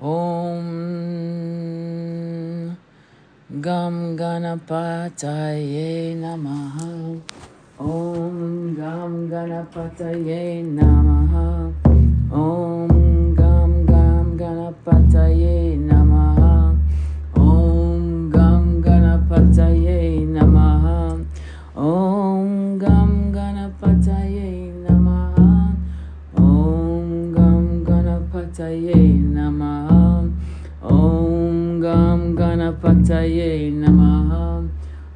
Om Gam Ganapataye Namaha. Om Gam Ganapataye Namaha. Om Gam Ganapataye Namaha. Om Gam Ganapataye Namaha. Om Gam Ganapataye Namaha. Om Gam Ganapataye Namaha. Om Gam Ganapataye Namaha. Om Gam Ganapataye Namaha.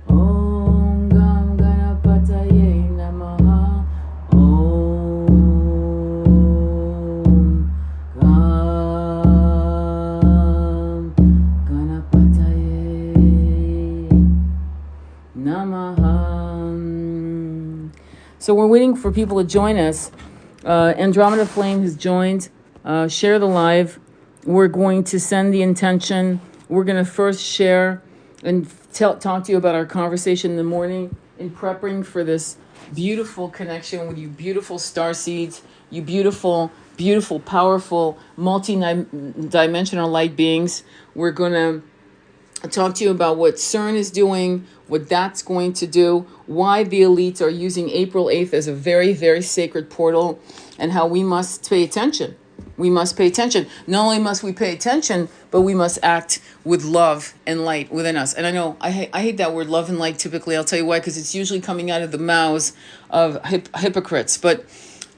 Om Gam Ganapataye Namaha. So we're waiting for people to join us. Andromeda Flame has joined. Share the live. We're going to send the intention. We're going to first share and talk to you about our conversation in the morning in prepping for this beautiful connection with you beautiful star seeds, you beautiful, beautiful, powerful, multi-dimensional light beings. We're going to talk to you about what CERN is doing, what that's going to do, why the elites are using April 8th as a very, very sacred portal, and how we must pay attention. We must pay attention. Not only must we pay attention, but we must act with love and light within us. And I know I hate that word love and light typically. I'll tell you why, because it's usually coming out of the mouths of hypocrites. But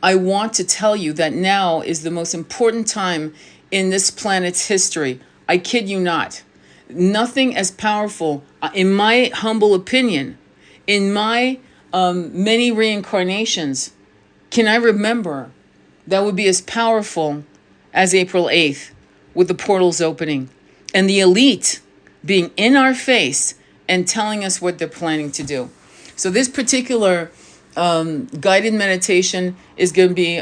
I want to tell you that now is the most important time in this planet's history. I kid you not. Nothing as powerful, in my humble opinion, in my many reincarnations, can I remember that would be as powerful as April 8th with the portals opening and the elite being in our face and telling us what they're planning to do. So this particular guided meditation is going to be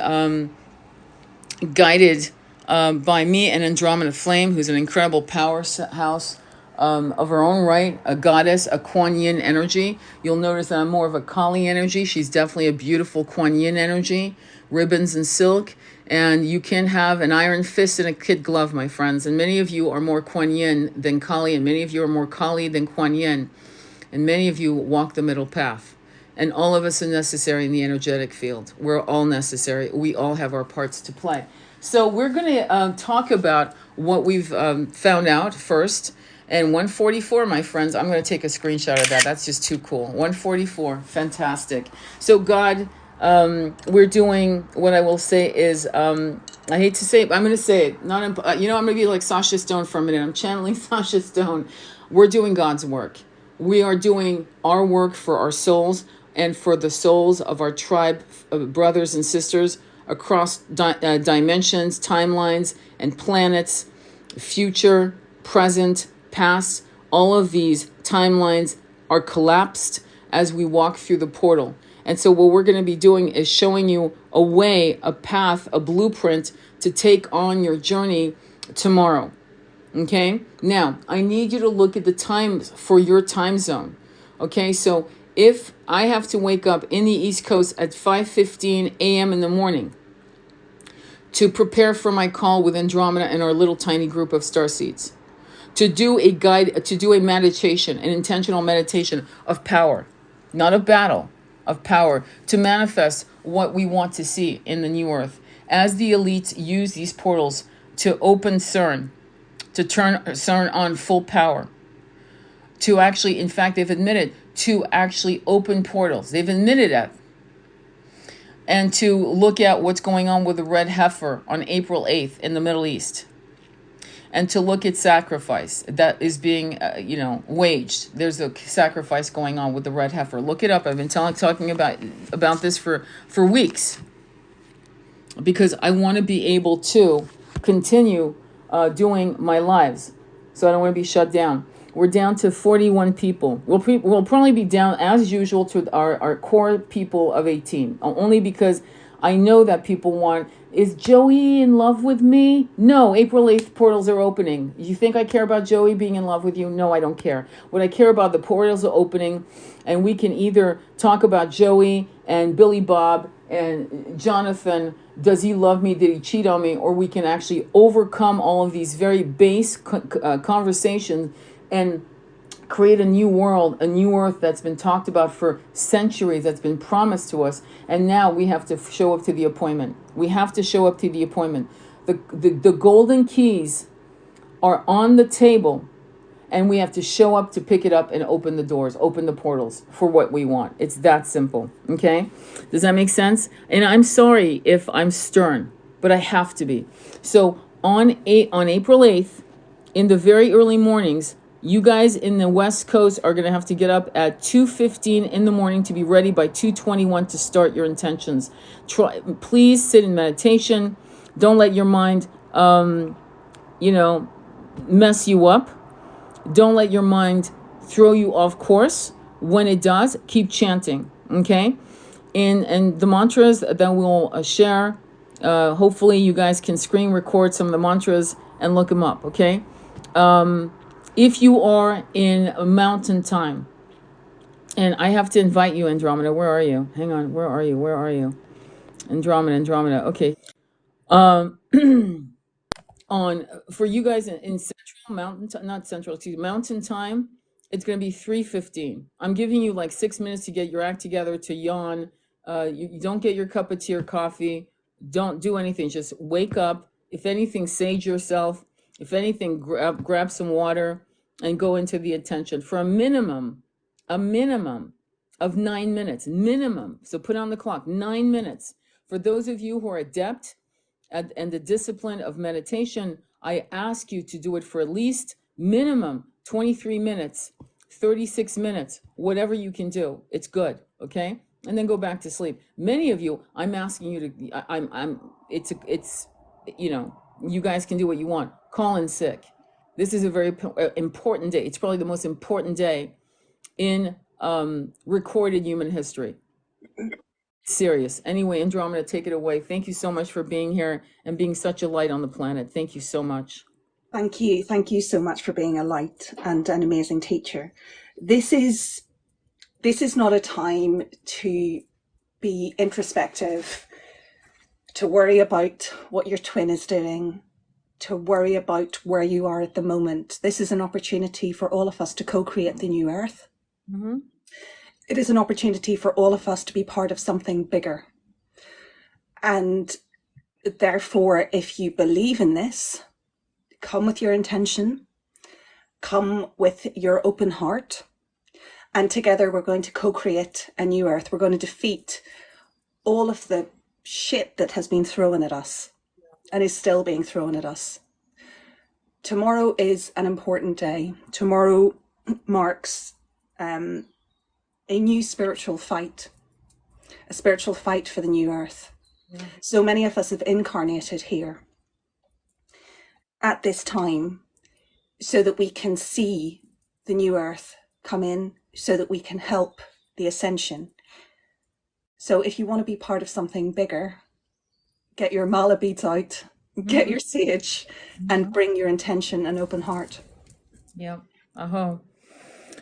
guided by me and Andromeda Flame, who's an incredible powerhouse of her own right, a goddess, a Kuan Yin energy. You'll notice that I'm more of a Kali energy. She's definitely a beautiful Kuan Yin energy, ribbons and silk. And you can have an iron fist and a kid glove, my friends. And many of you are more Kuan Yin than Kali, and many of you are more Kali than Kuan Yin. And many of you walk the middle path. And all of us are necessary in the energetic field. We're all necessary. We all have our parts to play. So we're going to talk about what we've found out first. And 144, my friends, I'm going to take a screenshot of that. That's just too cool. 144, fantastic. So God, we're doing, what I will say is, I hate to say it, but I'm going to say it. I'm going to be like Sasha Stone for a minute. I'm channeling Sasha Stone. We're doing God's work. We are doing our work for our souls and for the souls of our tribe brothers and sisters across dimensions, timelines, and planets, future, present, past. All of these timelines are collapsed as we walk through the portal. And so what we're going to be doing is showing you a way, a path, a blueprint to take on your journey tomorrow. Okay? Now, I need you to look at the times for your time zone. Okay? So if I have to wake up in the East Coast at 5:15 a.m. in the morning to prepare for my call with Andromeda and our little tiny group of starseeds, to do a meditation, an intentional meditation of power, not of battle, of power, to manifest what we want to see in the new earth. As the elites use these portals to open CERN, to turn CERN on full power, to actually, in fact, they've admitted to actually open portals. They've admitted that. And to look at what's going on with the red heifer on April 8th in the Middle East. And to look at sacrifice that is being, waged. There's a sacrifice going on with the red heifer. Look it up. I've been talking about this for weeks. Because I want to be able to continue doing my lives. So I don't want to be shut down. We're down to 41 people. We'll probably be down, as usual, to our core people of 18. Only because I know that people want, is Joey in love with me? No, April 8th portals are opening. You think I care about Joey being in love with you? No, I don't care. What I care about, the portals are opening, and we can either talk about Joey and Billy Bob and Jonathan, does he love me? Did he cheat on me? Or we can actually overcome all of these very base conversations and create a new world, a new earth that's been talked about for centuries, that's been promised to us. And now we have to show up to the appointment. We have to show up to the appointment. The golden keys are on the table, and we have to show up to pick it up and open the doors, open the portals for what we want. It's that simple. Okay? Does that make sense? And I'm sorry if I'm stern, but I have to be. So on April 8th, in the very early mornings, you guys in the West Coast are going to have to get up at 2:15 in the morning to be ready by 2:21 to start your intentions. Please sit in meditation. Don't let your mind, mess you up. Don't let your mind throw you off course. When it does, keep chanting, okay? And the mantras that we'll share, hopefully you guys can screen record some of the mantras and look them up, okay? If you are in mountain time, and I have to invite you, Andromeda, where are you? Hang on, where are you? Andromeda, okay. For you guys in central mountain, not central, excuse me, mountain time, it's going to be 3:15. I'm giving you like 6 minutes to get your act together, to yawn. You don't get your cup of tea or coffee. Don't do anything. Just wake up. If anything, sage yourself. If anything, grab some water and go into the attention for a minimum of 9 minutes, minimum. So put on the clock, 9 minutes. For those of you who are adept and the discipline of meditation, I ask you to do it for at least minimum 23 minutes, 36 minutes, whatever you can do. It's good, okay? And then go back to sleep. Many of you, I'm asking you to, you guys can do what you want. Call in sick. This is a very important day. It's probably the most important day in recorded human history. Serious. Anyway, Andromeda, take it away. Thank you so much for being here and being such a light on the planet. Thank you so much. Thank you. Thank you so much for being a light and an amazing teacher. This is not a time to be introspective, to worry about what your twin is doing, to worry about where you are at the moment. This is an opportunity for all of us to co-create the new earth. Mm-hmm. It is an opportunity for all of us to be part of something bigger. And therefore, if you believe in this, come with your intention, come with your open heart, and together we're going to co-create a new earth. We're going to defeat all of the shit that has been thrown at us and is still being thrown at us. Tomorrow is an important day. Tomorrow marks a new spiritual fight, a spiritual fight for the new earth. Yeah. So many of us have incarnated here at this time so that we can see the new earth come in, so that we can help the ascension. So if you want to be part of something bigger, get your mala beads out, get your sage, and bring your intention and open heart. Yep.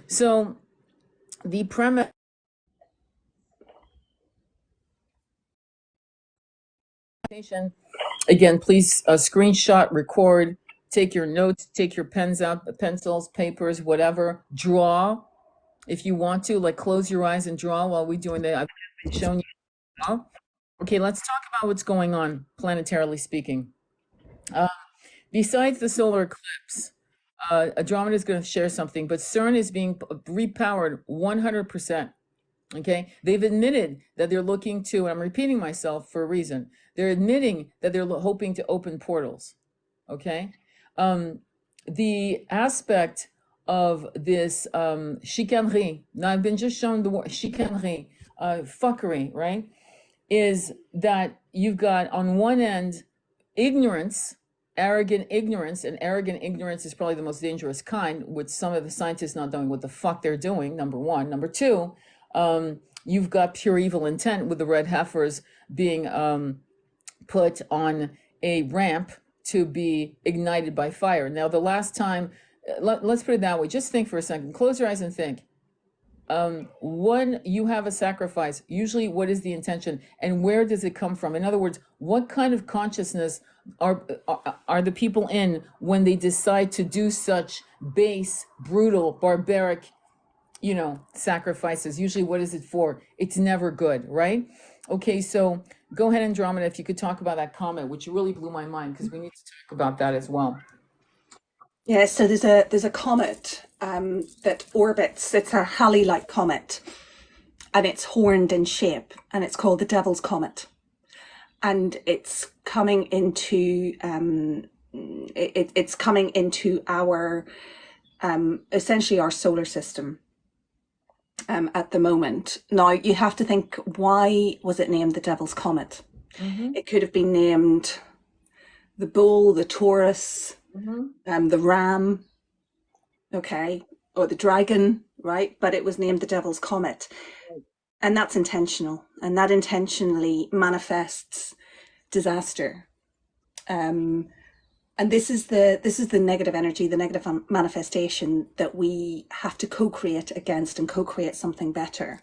So the premise, again, please screenshot, record, take your notes, take your pens out, pencils, papers, whatever. Draw if you want to, like close your eyes and draw while we're doing that. I've shown you. Okay, let's talk about what's going on, planetarily speaking. Besides the solar eclipse, Andromeda is going to share something, but CERN is being repowered 100%. Okay, they've admitted that they're looking to, and I'm repeating myself for a reason, they're admitting that they're hoping to open portals. Okay, the aspect of this chicanerie, now I've been just shown the word chicanerie, fuckery, right, is that you've got on one end ignorance, arrogant ignorance, and arrogant ignorance is probably the most dangerous kind, with some of the scientists not knowing what the fuck they're doing, number one. Number two, you've got pure evil intent with the red heifers being put on a ramp to be ignited by fire. Now, the last time, let's put it that way. Just think for a second. Close your eyes and think. When you have a sacrifice, usually what is the intention and where does it come from? In other words, what kind of consciousness are the people in when they decide to do such base, brutal, barbaric, sacrifices? Usually what is it for? It's never good, right? Okay, so go ahead, Andromeda, if you could talk about that comment, which really blew my mind, because we need to talk about that as well. Yeah, so there's a comet that orbits. It's a Halley-like comet, and it's horned in shape, and it's called the Devil's Comet. And it's coming into it's coming into our essentially our solar system at the moment. Now you have to think, why was it named the Devil's Comet? It could have been named the Bull, the Taurus, the Ram, okay, or the Dragon, right? But it was named the Devil's Comet, and that's intentional, and that intentionally manifests disaster. And this is the negative energy, the negative manifestation that we have to co-create against and co-create something better.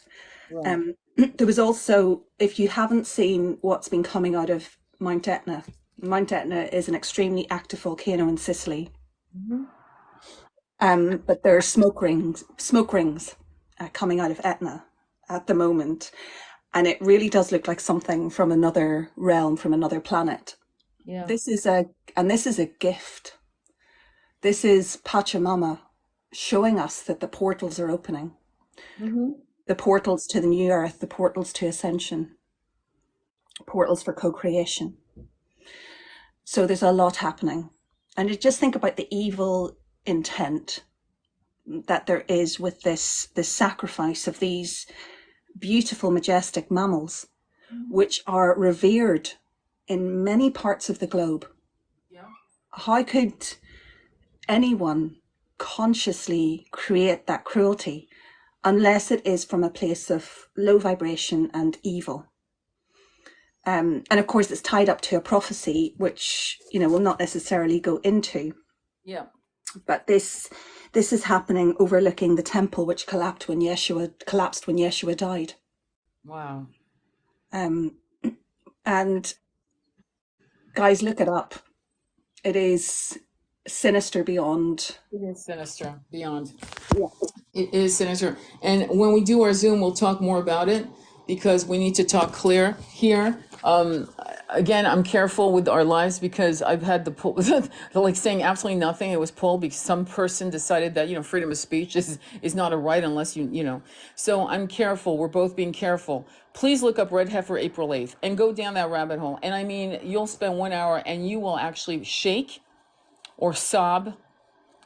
Right. There was also, if you haven't seen what's been coming out of Mount Etna, Mount Etna is an extremely active volcano in Sicily. But there are smoke rings coming out of Etna at the moment, and it really does look like something from another realm, from another planet. Yeah. This is a gift. This is Pachamama showing us that the portals are opening. The portals to the new earth, the portals to ascension, portals for co-creation. So there's a lot happening. And you just think about the evil intent that there is with this sacrifice of these beautiful, majestic mammals, which are revered in many parts of the globe. Yeah. How could anyone consciously create that cruelty unless it is from a place of low vibration and evil? And of course, it's tied up to a prophecy, which we'll not necessarily go into. Yeah. But this is happening overlooking the temple, which collapsed when Yeshua died. Wow. And guys, look it up. It is sinister beyond. It is sinister beyond. Yeah. It is sinister. And when we do our Zoom, we'll talk more about it because we need to talk clear here. Again, I'm careful with our lives because I've had the pull, like saying absolutely nothing. It was pulled because some person decided that, freedom of speech is not a right unless you. So I'm careful. We're both being careful. Please look up Red Heifer April 8th and go down that rabbit hole. And I mean, you'll spend 1 hour and you will actually shake or sob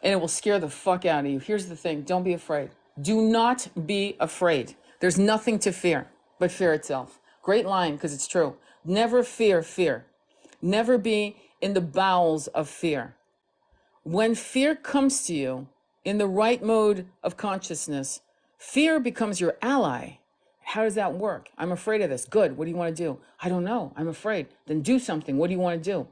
and it will scare the fuck out of you. Here's the thing. Don't be afraid. Do not be afraid. There's nothing to fear but fear itself. Great line, because it's true. Never fear fear. Never be in the bowels of fear. When fear comes to you in the right mode of consciousness, fear becomes your ally. How does that work? I'm afraid of this. Good. What do you want to do? I don't know. I'm afraid. Then do something. What do you want to do?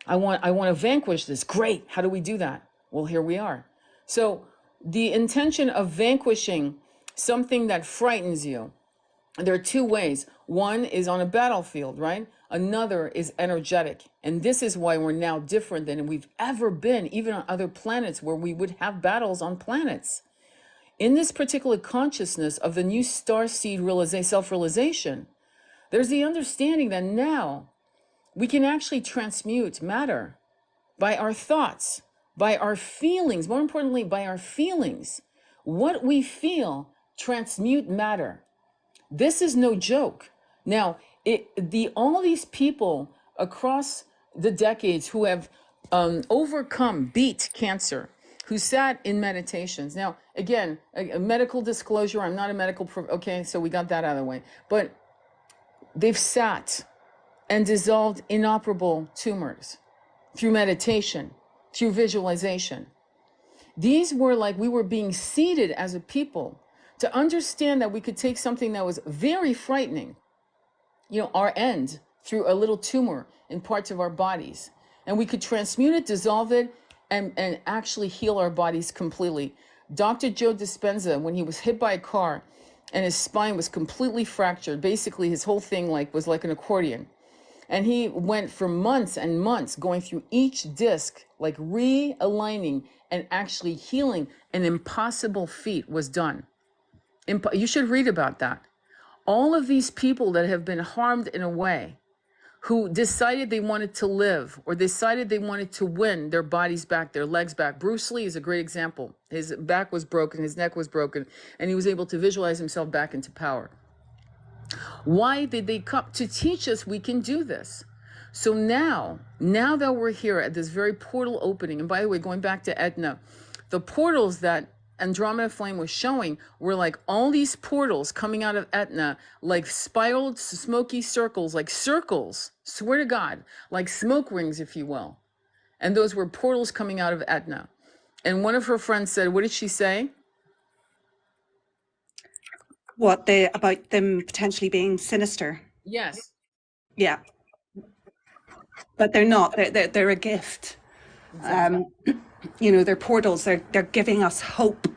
I want to vanquish this. Great. How do we do that? Well, here we are. So the intention of vanquishing something that frightens you, there are two ways. One is on a battlefield, right? Another is energetic. And this is why we're now different than we've ever been, even on other planets where we would have battles on planets. In this particular consciousness of the new starseed self-realization, there's the understanding that now we can actually transmute matter by our thoughts, by our feelings, more importantly, by our feelings. What we feel transmute matter. This is no joke. Now, all these people across the decades who have beat cancer, who sat in meditations. Now, again, a medical disclosure, I'm not a medical, okay, so we got that out of the way. But they've sat and dissolved inoperable tumors through meditation, through visualization. These were like we were being seeded as a people to understand that we could take something that was very frightening, our end, through a little tumor in parts of our bodies. And we could transmute it, dissolve it, and actually heal our bodies completely. Dr. Joe Dispenza, when he was hit by a car and his spine was completely fractured, basically his whole thing was like an accordion. And he went for months and months going through each disc, like realigning and actually healing. An impossible feat was done. You should read about that. All of these people that have been harmed in a way, who decided they wanted to live or decided they wanted to win their bodies back, their legs back. Bruce Lee is a great example. His back was broken, his neck was broken, and he was able to visualize himself back into power. Why did they come? To teach us we can do this. So now that we're here at this very portal opening, and by the way, going back to Etna, the portals that Andromeda Flame was showing were like all these portals coming out of Etna, like spiraled smoky circles, like circles, swear to God, like smoke rings, if you will. And those were portals coming out of Etna. And one of her friends said, what did she say? About them potentially being sinister. Yes. Yeah, but they're not. They're a gift. Exactly. They're portals. They're giving us hope.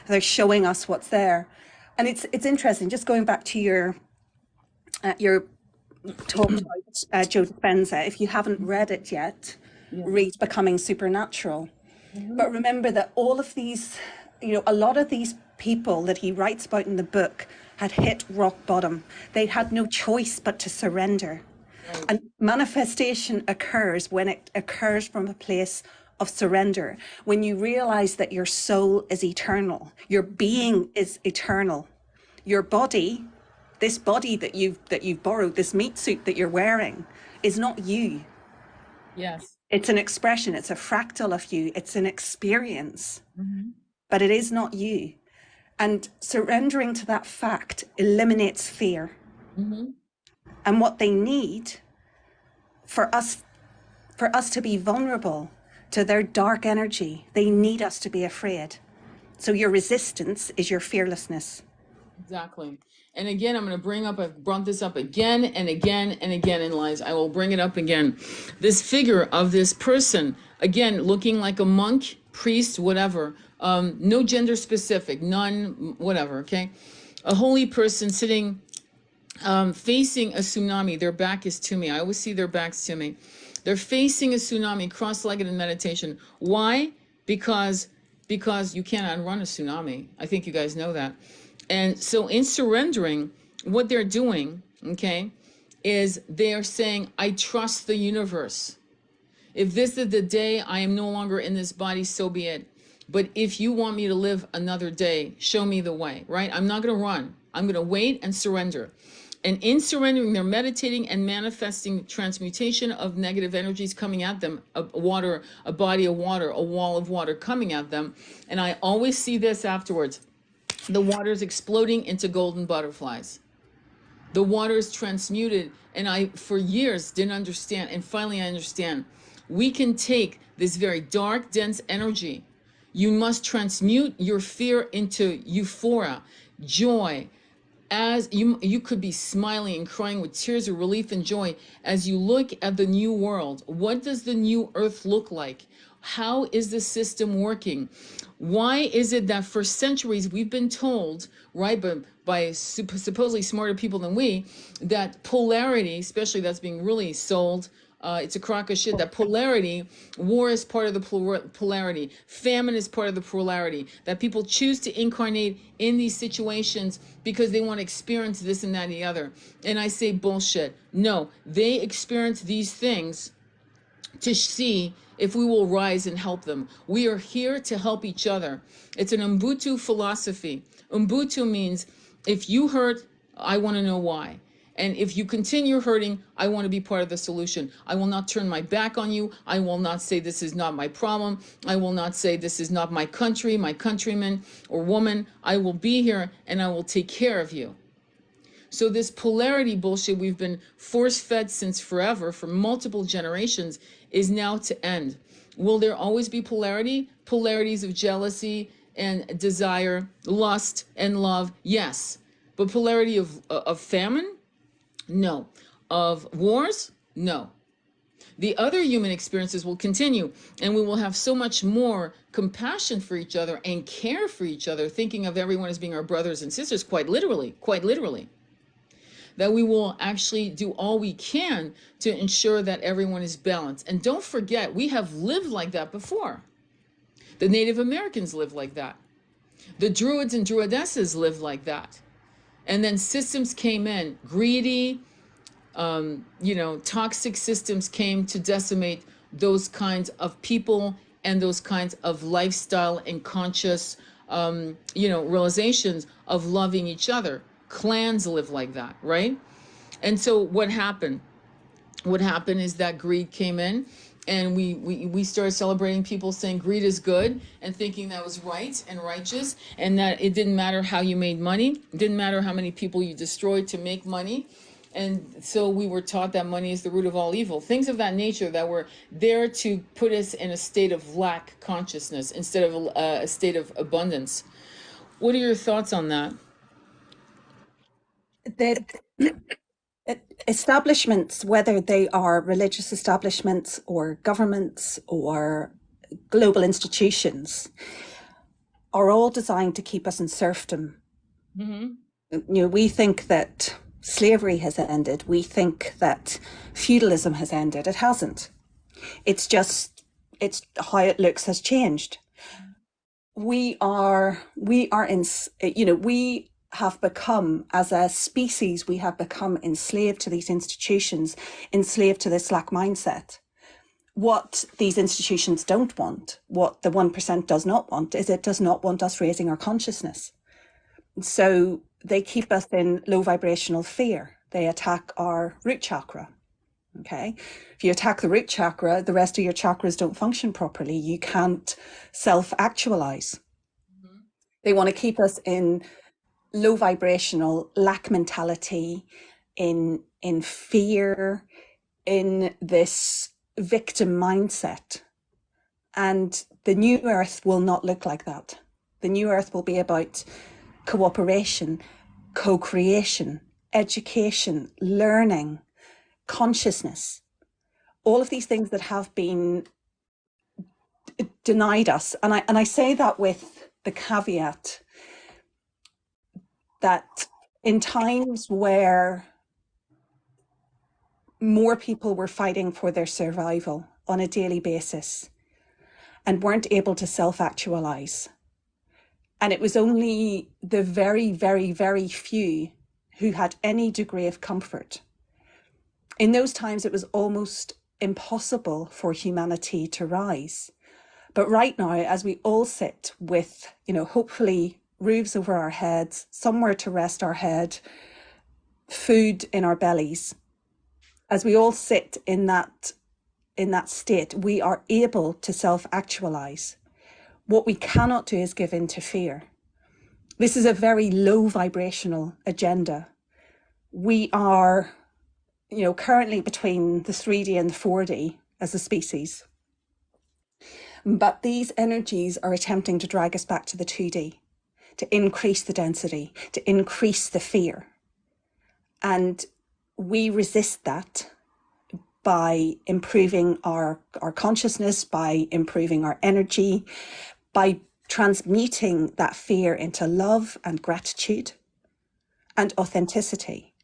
They're showing us what's there, and it's interesting. Just going back to your talk about Joe Dispenza. If you haven't read it yet, Yeah. read Becoming Supernatural. But remember that all of these, a lot of these people that he writes about in the book had hit rock bottom. They had no choice but to surrender. Right. And manifestation occurs when it occurs from a place of surrender. When you realize that your soul is eternal, your being is eternal. Your body, this body that you've borrowed, this meat suit that you're wearing, is not you. Yes. It's an expression, it's a fractal of you, it's an experience, but it is not you. And surrendering to that fact eliminates fear. And what they need for us to be vulnerable to their dark energy, they need us to be afraid. So your resistance is your fearlessness. Exactly. And again, I've brought this up again and again and again in lives. I will bring it up again. This figure of this person, again, looking like a monk, priest, whatever, no gender specific, none, whatever, okay? A holy person sitting, facing a tsunami. Their back is to me. I always see their backs to me. They're facing a tsunami, cross-legged in meditation. Why? Because you can't outrun a tsunami. I think you guys know that. And so in surrendering, what they're doing, okay, is they are saying, I trust the universe. If this is the day I am no longer in this body, so be it. But if you want me to live another day, show me the way, right? I'm not going to run. I'm going to wait and surrender. And in surrendering, they're meditating and manifesting transmutation of negative energies coming at them, a body of water, a wall of water coming at them. And I always see this afterwards. The water is exploding into golden butterflies. The water is transmuted. And I, for years, didn't understand. And finally, I understand. We can take this very dark, dense energy. You must transmute your fear into euphoria, joy. As you could be smiling and crying with tears of relief and joy as you look at the new world. What does the new earth look like? How is the system working? Why is it that for centuries we've been told, right, but by supposedly smarter people than we, that polarity, especially that's being really sold, it's a crock of shit, that polarity, war is part of the polarity, famine is part of the polarity, that people choose to incarnate in these situations because they want to experience this and that and the other. And I say bullshit. No, they experience these things to see if we will rise and help them. We are here to help each other. It's an Ubuntu philosophy. Ubuntu means if you hurt, I want to know why. And if you continue hurting, I want to be part of the solution. I will not turn my back on you. I will not say this is not my problem. I will not say this is not my country, my countryman or woman. I will be here and I will take care of you. So this polarity bullshit we've been force-fed since forever, for multiple generations, is now to end. Will there always be polarity? Polarities of jealousy and desire, lust and love, yes. But polarity of famine? No. Of wars? No. the other human experiences will continue, and we will have so much more compassion for each other and care for each other, thinking of everyone as being our brothers and sisters, quite literally, that we will actually do all we can to ensure that everyone is balanced. And don't forget, we have lived like that before. The Native Americans lived like that. The Druids and Druidesses lived like that. And then systems came in, greedy, toxic systems came to decimate those kinds of people and those kinds of lifestyle and conscious, realizations of loving each other. Clans live like that, right? And so what happened? What happened is that greed came in, and we started celebrating people saying greed is good and thinking that was right and righteous, and that it didn't matter how you made money, it didn't matter how many people you destroyed to make money. And so we were taught that money is the root of all evil, things of that nature that were there to put us in a state of lack consciousness instead of a state of abundance. What are your thoughts on that? The establishments, whether they are religious establishments or governments or global institutions, are all designed to keep us in serfdom. We think that slavery has ended. We think that feudalism has ended. It hasn't. It's how it looks has changed. We have become, as a species, we have become enslaved to these institutions, enslaved to this lack mindset. What these institutions don't want, what the 1% does not want, is it does not want us raising our consciousness. So they keep us in low vibrational fear. They attack our root chakra. Okay. If you attack the root chakra, the rest of your chakras don't function properly. You can't self-actualize. They want to keep us in low vibrational lack mentality, in fear, in this victim mindset. And the new earth will not look like that. The new earth will be about cooperation, co-creation, education, learning, consciousness, all of these things that have been denied us. And I say that with the caveat that in times where more people were fighting for their survival on a daily basis and weren't able to self-actualize, and it was only the very, very, very few who had any degree of comfort. In those times, it was almost impossible for humanity to rise. But right now, as we all sit with, hopefully roofs over our heads, somewhere to rest our head, food in our bellies, as we all sit in that state, we are able to self-actualize. What we cannot do is give in to fear. This is a very low vibrational agenda. We are, currently between the 3D and the 4D as a species. But these energies are attempting to drag us back to the 2D, to increase the density, to increase the fear. And we resist that by improving our consciousness, by improving our energy, by transmuting that fear into love and gratitude and authenticity.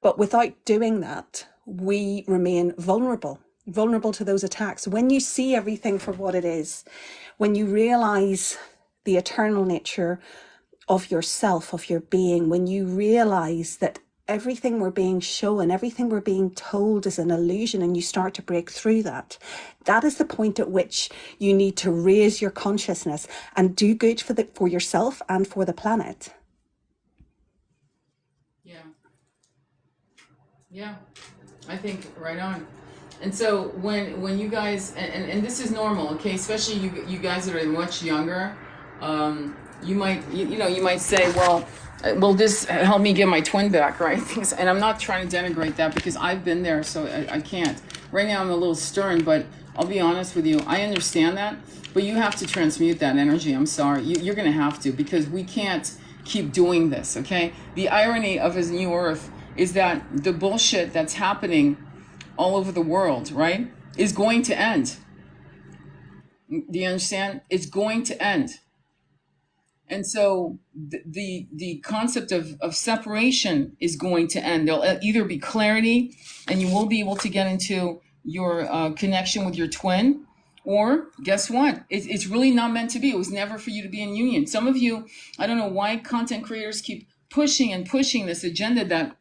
But without doing that, we remain vulnerable to those attacks. When you see everything for what it is, when you realize the eternal nature of yourself, of your being, when you realize that everything we're being shown, everything we're being told is an illusion, and you start to break through that, that is the point at which you need to raise your consciousness and do good for yourself and for the planet. Yeah, I think right on. And so when you guys, and this is normal, okay, especially you guys that are much younger, you might say, well, will this help me get my twin back, right? And I'm not trying to denigrate that, because I've been there, so I can't. Right now I'm a little stern, but I'll be honest with you, I understand that, but you have to transmute that energy. I'm sorry, you're going to have to, because we can't keep doing this, okay? The irony of his new earth is that the bullshit that's happening all over the world, right, is going to end. Do you understand? It's going to end. And so the concept of separation is going to end. There'll either be clarity and you will be able to get into your connection with your twin, or guess what? It's really not meant to be. It was never for you to be in union. Some of you, I don't know why content creators keep pushing and pushing this agenda that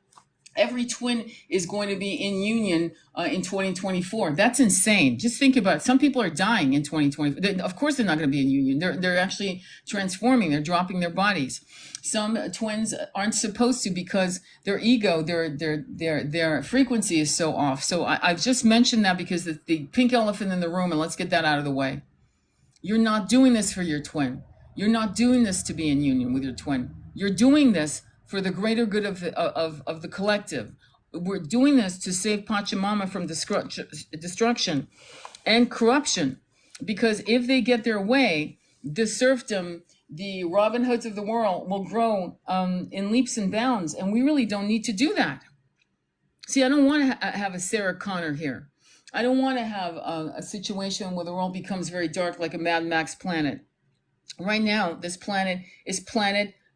every twin is going to be in union in 2024. That's insane. Just think about it. Some people are dying in 2024. Of course, they're not going to be in union. They're actually transforming. They're dropping their bodies. Some twins aren't supposed to because their ego, their frequency is so off. So I've just mentioned that because the pink elephant in the room, and let's get that out of the way. You're not doing this for your twin. You're not doing this to be in union with your twin. You're doing this for the greater good of the collective. We're doing this to save Pachamama from destruction and corruption. Because if they get their way, the serfdom, the Robin Hoods of the world will grow in leaps and bounds. And we really don't need to do that. See, I don't want to have a Sarah Connor here. I don't want to have a situation where the world becomes very dark like a Mad Max planet. Right now, this planet is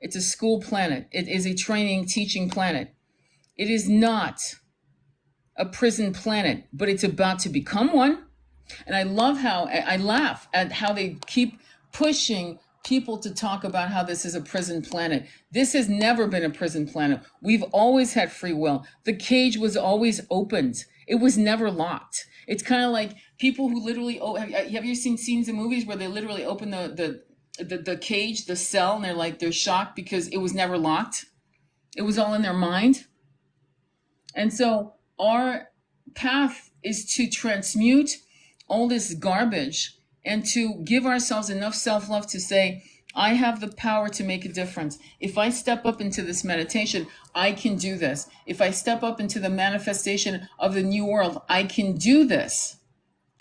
it's a school planet. It is a training, teaching planet. It is not a prison planet, but it's about to become one. And I love how, I laugh at how they keep pushing people to talk about how this is a prison planet. This has never been a prison planet. We've always had free will. The cage was always opened. It was never locked. It's kind of like people who literally, have you seen scenes in movies where they literally open the cage, the cell, and they're shocked because it was never locked. It was all in their mind. And so our path is to transmute all this garbage and to give ourselves enough self-love to say, I have the power to make a difference. If I step up into this meditation, I can do this. If I step up into the manifestation of the new world, I can do this.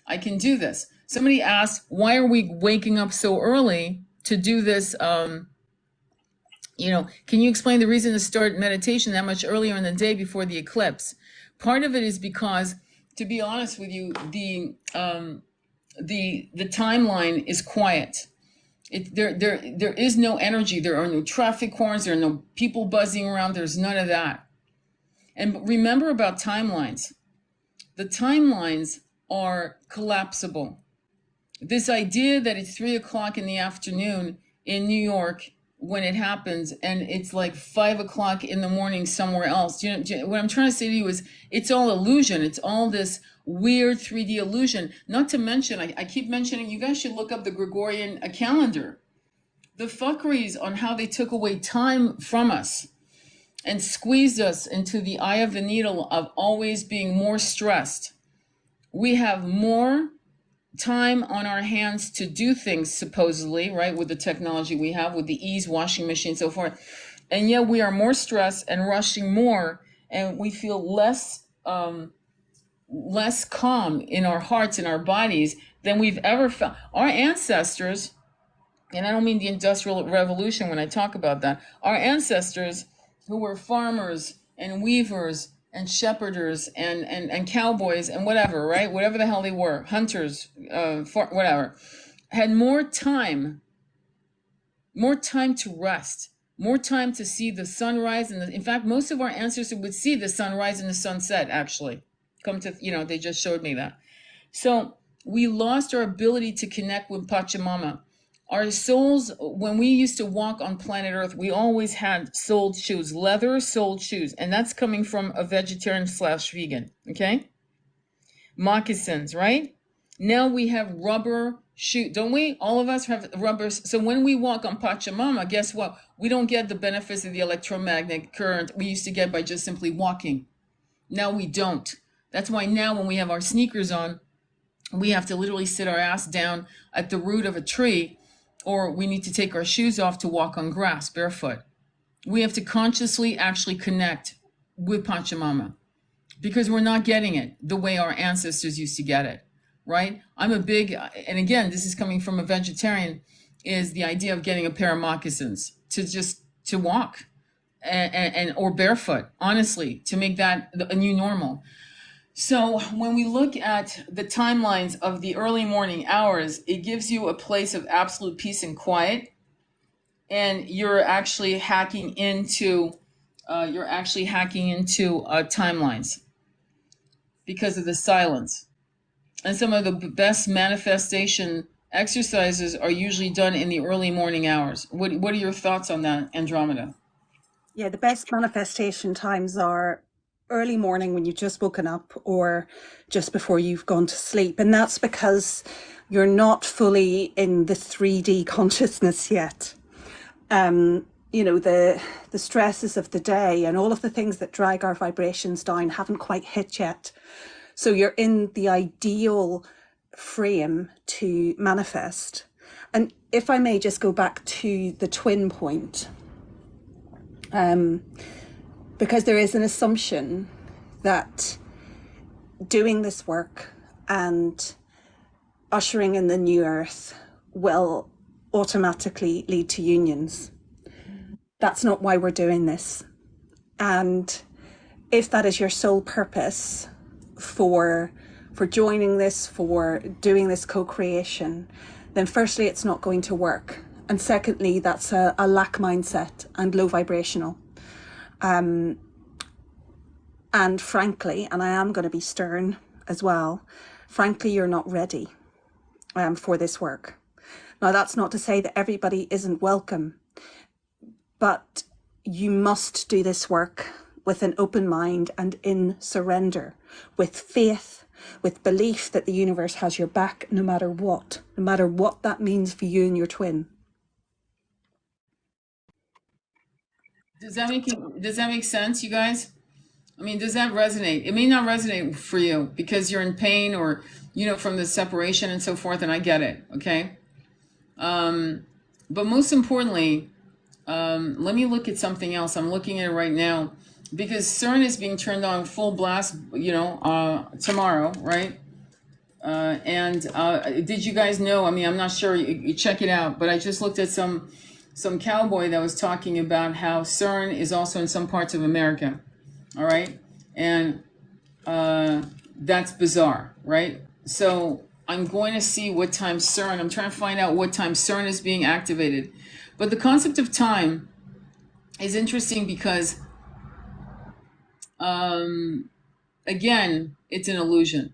I can do this. Somebody asked, why are we waking up so early to do this? Can you explain the reason to start meditation that much earlier in the day before the eclipse? Part of it is because, to be honest with you, the timeline is quiet. There is no energy. There are no traffic horns. There are no people buzzing around. There's none of that. And remember about timelines. The timelines are collapsible. This idea that it's 3:00 in the afternoon in New York when it happens, and it's like 5:00 in the morning somewhere else. What I'm trying to say to you is it's all illusion. It's all this weird 3D illusion. Not to mention, I keep mentioning, you guys should look up the Gregorian calendar. The fuckeries on how they took away time from us and squeezed us into the eye of the needle of always being more stressed. We have more time on our hands to do things, supposedly, right, with the technology we have, with the ease, washing machine, so forth. And yet we are more stressed and rushing more, and we feel less calm in our hearts and our bodies than we've ever felt. Our ancestors, and I don't mean the Industrial Revolution when I talk about that, our ancestors who were farmers and weavers and shepherders and cowboys and whatever, right? Whatever the hell they were, hunters, whatever, had more time to rest, more time to see the sunrise. And in fact, most of our ancestors would see the sunrise and the sunset, actually. They just showed me that. So we lost our ability to connect with Pachamama. Our souls, when we used to walk on planet Earth, we always had soled shoes, leather soled shoes. And that's coming from a vegetarian/vegan, okay? Moccasins, right? Now we have rubber shoes, don't we? All of us have rubbers. So when we walk on Pachamama, guess what? We don't get the benefits of the electromagnetic current we used to get by just simply walking. Now we don't. That's why now when we have our sneakers on, we have to literally sit our ass down at the root of a tree, or we need to take our shoes off to walk on grass barefoot. We have to consciously actually connect with Pachamama because we're not getting it the way our ancestors used to get it, right? I'm a big, and again, this is coming from a vegetarian, is the idea of getting a pair of moccasins to walk and or barefoot, honestly, to make that a new normal. So when we look at the timelines of the early morning hours, it gives you a place of absolute peace and quiet, and you're actually hacking into timelines because of the silence. And some of the best manifestation exercises are usually done in the early morning hours. What are your thoughts on that, Andromeda? Yeah, the best manifestation times are early morning when you've just woken up or just before you've gone to sleep. And that's because you're not fully in the 3D consciousness yet. You know, the stresses of the day and all of the things that drag our vibrations down haven't quite hit yet. So you're in the ideal frame to manifest. And if I may just go back to the twin point, because there is an assumption that doing this work and ushering in the new earth will automatically lead to unions. That's not why we're doing this. And if that is your sole purpose for joining this, for doing this co-creation, then firstly, it's not going to work. And secondly, that's a lack mindset and low vibrational. And frankly, and I am going to be stern as well, frankly, you're not ready for this work. Now, that's not to say that everybody isn't welcome, but you must do this work with an open mind and in surrender, with faith, with belief that the universe has your back no matter what that means for you and your twin. Does that make sense, you guys? I mean, does that resonate? It may not resonate for you because you're in pain or, from the separation and so forth, and I get it, okay? But most importantly, let me look at something else. I'm looking at it right now because CERN is being turned on full blast, tomorrow, right? And did you guys know? I mean, I'm not sure. You check it out, but I just looked at some cowboy that was talking about how CERN is also in some parts of America. All right, and that's bizarre, right? So I'm going to see what time CERN. I'm trying to find out what time CERN is being activated. But the concept of time is interesting because, again, it's an illusion.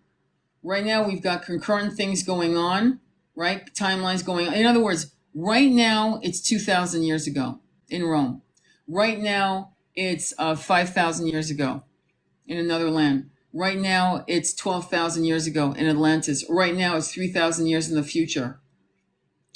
Right now, we've got concurrent things going on, right? Timelines going on. In other words, right now, it's 2,000 years ago in Rome. Right now, it's 5,000 years ago in another land. Right now, it's 12,000 years ago in Atlantis. Right now, it's 3,000 years in the future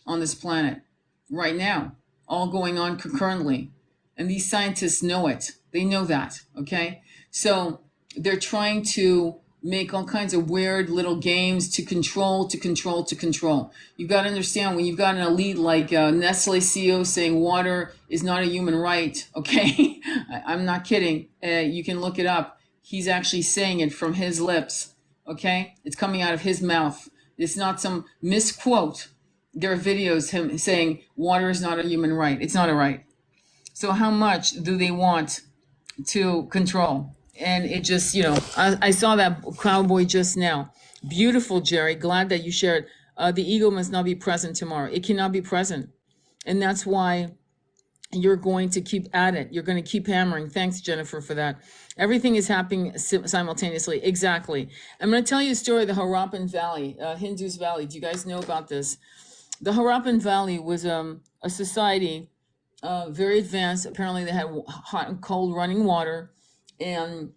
on this planet. Right now, all going on concurrently. And these scientists know it. They know that, okay? So they're trying to make all kinds of weird little games to control. You've got to understand when you've got an elite like Nestle CEO saying water is not a human right, okay? I'm not kidding. You can look it up. He's actually saying it from his lips, okay? It's coming out of his mouth. It's not some misquote. There are videos him saying water is not a human right. It's not a right. So how much do they want to control? And it just, I saw that cowboy just now. Beautiful, Jerry. Glad that you shared. The ego must not be present tomorrow. It cannot be present. And that's why you're going to keep at it. You're going to keep hammering. Thanks, Jennifer, for that. Everything is happening simultaneously. Exactly. I'm going to tell you a story of the Harappan Valley, Hindus Valley. Do you guys know about this? The Harappan Valley was a society, very advanced. Apparently, they had hot and cold running water, and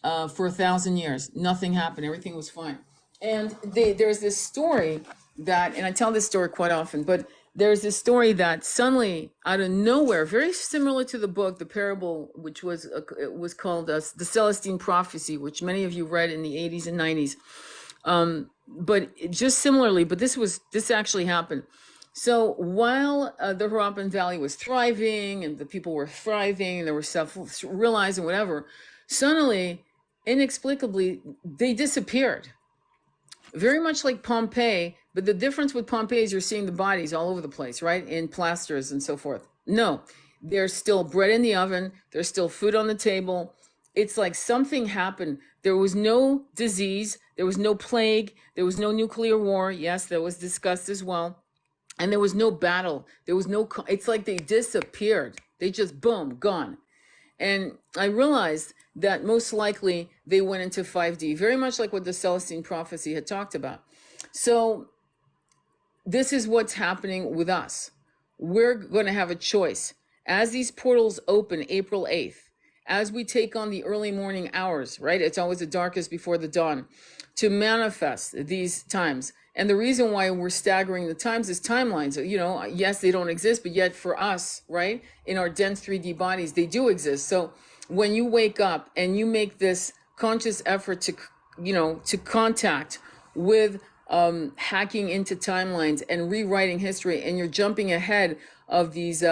for 1,000 years, nothing happened. Everything was fine. And there's this story that, and I tell this story quite often, but there's this story that suddenly, out of nowhere, very similar to the book, the parable, which was called the Celestine Prophecy, which many of you read in the 80s and 90s. But just similarly, but this actually happened. So while the Harappan Valley was thriving and the people were thriving and they were self-realizing, whatever, suddenly, inexplicably, they disappeared. Very much like Pompeii, but the difference with Pompeii is you're seeing the bodies all over the place, right? In plasters and so forth. No, there's still bread in the oven. There's still food on the table. it's like something happened. There was no disease, there was no plague, there was no nuclear war. Yes, that was discussed as well. And there was no battle. There was no, it's like they disappeared. They just, boom, gone. And I realized that most likely they went into 5D, very much like what the Celestine prophecy had talked about. So this is what's happening with us. We're going to have a choice. As these portals open April 8th, as we take on the early morning hours, right? It's always the darkest before the dawn, to manifest these times. And the reason why we're staggering the times is timelines. You know, yes, they don't exist, but yet for us, right, in our dense 3D bodies, they do exist. So when you wake up and you make this conscious effort to, you know, to contact with hacking into timelines and rewriting history, and you're jumping ahead of these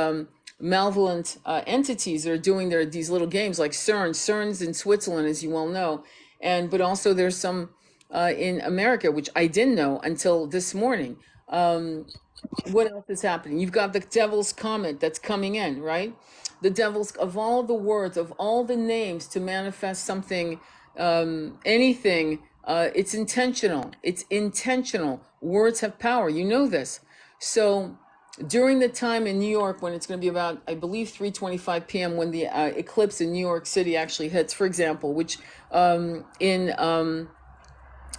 malevolent entities that are doing these little games like CERN's in Switzerland, as you well know, but also there's some in America, which I didn't know until this morning. What else is happening? You've got the devil's comet that's coming in, right? The devil's, of all the words, of all the names to manifest something, anything, it's intentional. It's intentional. Words have power. You know this. So during the time in New York when it's going to be about, I believe, 3:25 p.m. when the eclipse in New York City actually hits, for example, which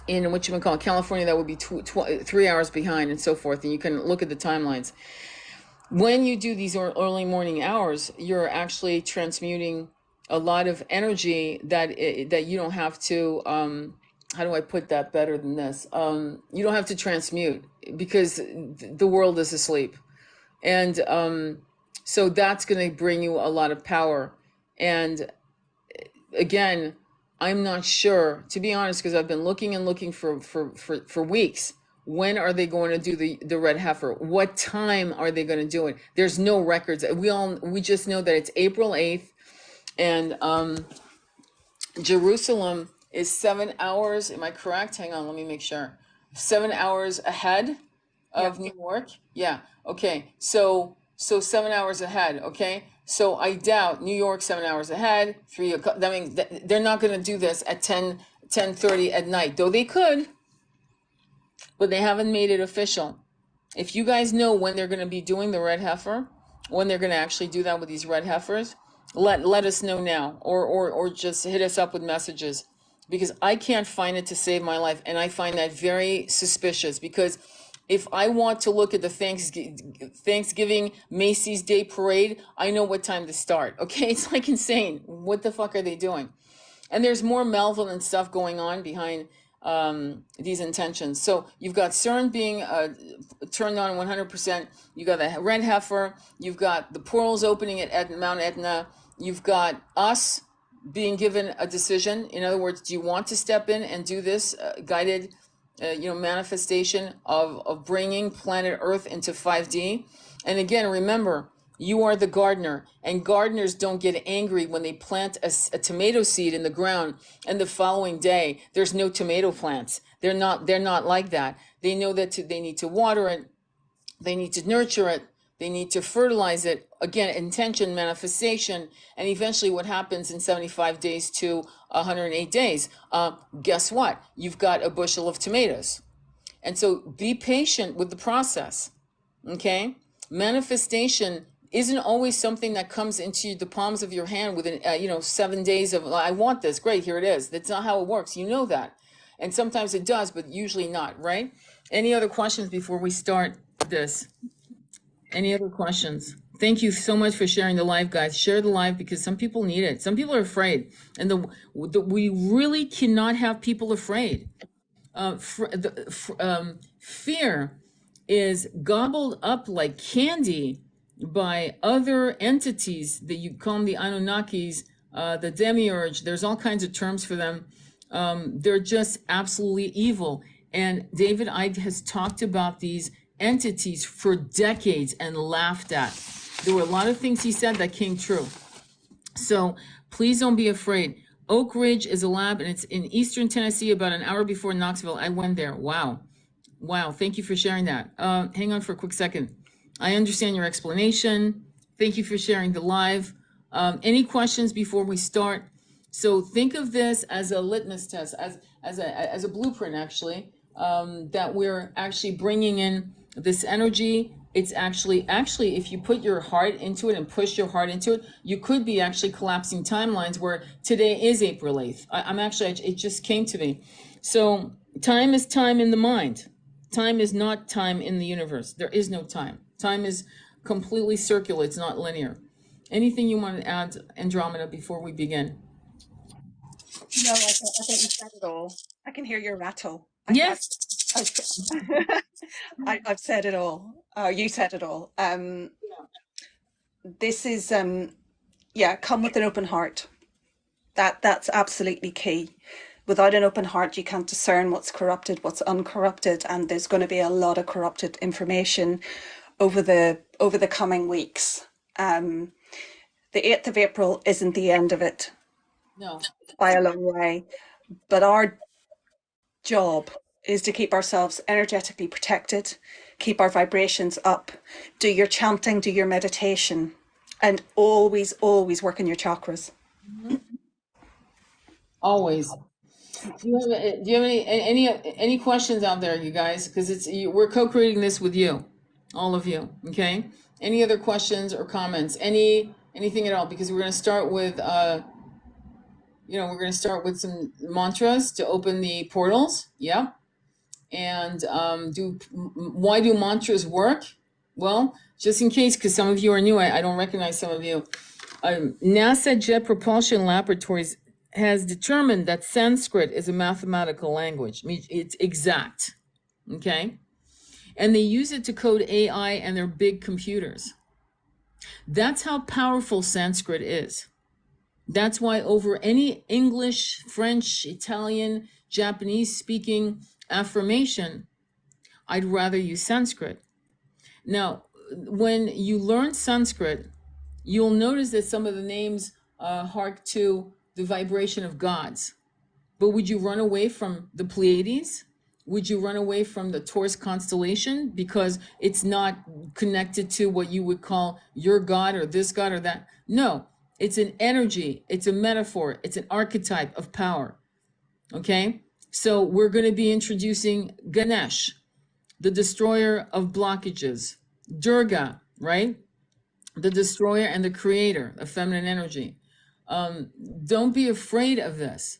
in what you would call California, that would be 3 hours behind and so forth. And you can look at the timelines. When you do these early morning hours, you're actually transmuting a lot of energy that you don't have to, how do I put that better than this? You don't have to transmute because the world is asleep. And so that's going to bring you a lot of power. And again, I'm not sure, to be honest, because I've been looking and looking for weeks. When are they going to do the red heifer? What time are they going to do it? There's no records. We just know that it's April 8th, and Jerusalem is 7 hours. Am I correct? Hang on, let me make sure. 7 hours ahead of New York. Yeah. Okay. So 7 hours ahead. Okay. So I doubt New York 7 hours ahead. That means they're not going to do this at 10:30 at night, though they could, but they haven't made it official. If you guys know when they're going to be doing the red heifer, when they're going to actually do that with these red heifers, let us know now, or just hit us up with messages, because I can't find it to save my life, and I find that very suspicious. Because if I want to look at the Thanksgiving Macy's Day Parade, I know what time to start. Okay, it's like insane. What the fuck are they doing? And there's more malevolent stuff going on behind these intentions. So you've got CERN being turned on 100%. You've got the red heifer. You've got the portals opening at Mount Etna. You've got us being given a decision. In other words, do you want to step in and do this guided manifestation of bringing planet Earth into 5D? And again, remember, you are the gardener, and gardeners don't get angry when they plant a tomato seed in the ground and the following day there's no tomato plants. They're not like that. They know that they need to water it, they need to nurture it, they need to fertilize it. Again, intention, manifestation, and eventually what happens in 75 days to 108 days? Guess what? You've got a bushel of tomatoes. And so be patient with the process, okay? Manifestation isn't always something that comes into the palms of your hand within 7 days of, I want this, great, here it is. That's not how it works. You know that. And sometimes it does, but usually not, right? Any other questions before we start this? Any other questions? Thank you so much for sharing the live, guys. Share the live because some people need it. Some people are afraid. And we really cannot have people afraid. Fear is gobbled up like candy by other entities that you call them the Anunnakis, the demiurge. There's all kinds of terms for them. They're just absolutely evil. And David Icke has talked about these entities for decades and laughed at. There were a lot of things he said that came true. So please don't be afraid. Oak Ridge is a lab, and it's in eastern Tennessee, about an hour before Knoxville. I went there. Wow. Thank you for sharing that. Hang on for a quick second. I understand your explanation. Thank you for sharing the live. Any questions before we start? So think of this as a litmus test, as a blueprint, actually, that we're actually bringing in this energy. It's actually, if you put your heart into it and push your heart into it, you could be actually collapsing timelines where today is April 8th. I'm actually, it just came to me. So time is time in the mind. Time is not time in the universe. There is no time. Time is completely circular. It's not linear. Anything you want to add, Andromeda, before we begin? No, I think you said it all. I can hear your rattle. Yes. I've, I've said it all. You said it all. This is, yeah, come with an open heart. That's absolutely key. Without an open heart, you can't discern what's corrupted, what's uncorrupted, and there's going to be a lot of corrupted information over the coming weeks. The 8th of April isn't the end of it No. by a long way, but our job is to keep ourselves energetically protected, keep our vibrations up, do your chanting, do your meditation, and always, always work on your chakras. Always. Do you have any questions out there, you guys? Because we're co-creating this with you, all of you. Okay. Any other questions or comments? Anything at all? Because we're going to start with we're going to start with some mantras to open the portals. Yeah. And do why do mantras work? Well, just in case, because some of you are new, I don't recognize some of you. NASA Jet Propulsion Laboratories has determined that Sanskrit is a mathematical language. I mean, it's exact, okay? And they use it to code AI and their big computers. That's how powerful Sanskrit is. That's why over any English, French, Italian, Japanese speaking affirmation, I'd rather use Sanskrit. Now, when you learn Sanskrit, you'll notice that some of the names hark to the vibration of gods. But would you run away from the Pleiades? Would you run away from the Taurus constellation because it's not connected to what you would call your god or this god or that? No, it's an energy, it's a metaphor, it's an archetype of power. Okay? So we're going to be introducing Ganesh, the destroyer of blockages, Durga, right? The destroyer and the creator of feminine energy. Don't be afraid of this.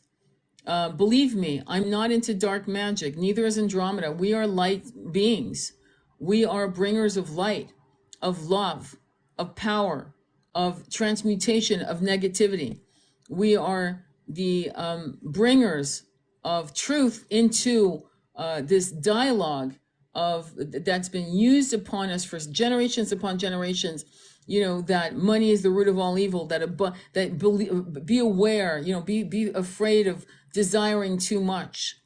Believe me, I'm not into dark magic. Neither is Andromeda. We are light beings. We are bringers of light, of love, of power, of transmutation, of negativity. We are the bringers of truth into this dialogue of that's been used upon us for generations upon generations. You know that money is the root of all evil. Be aware. Be afraid of desiring too much.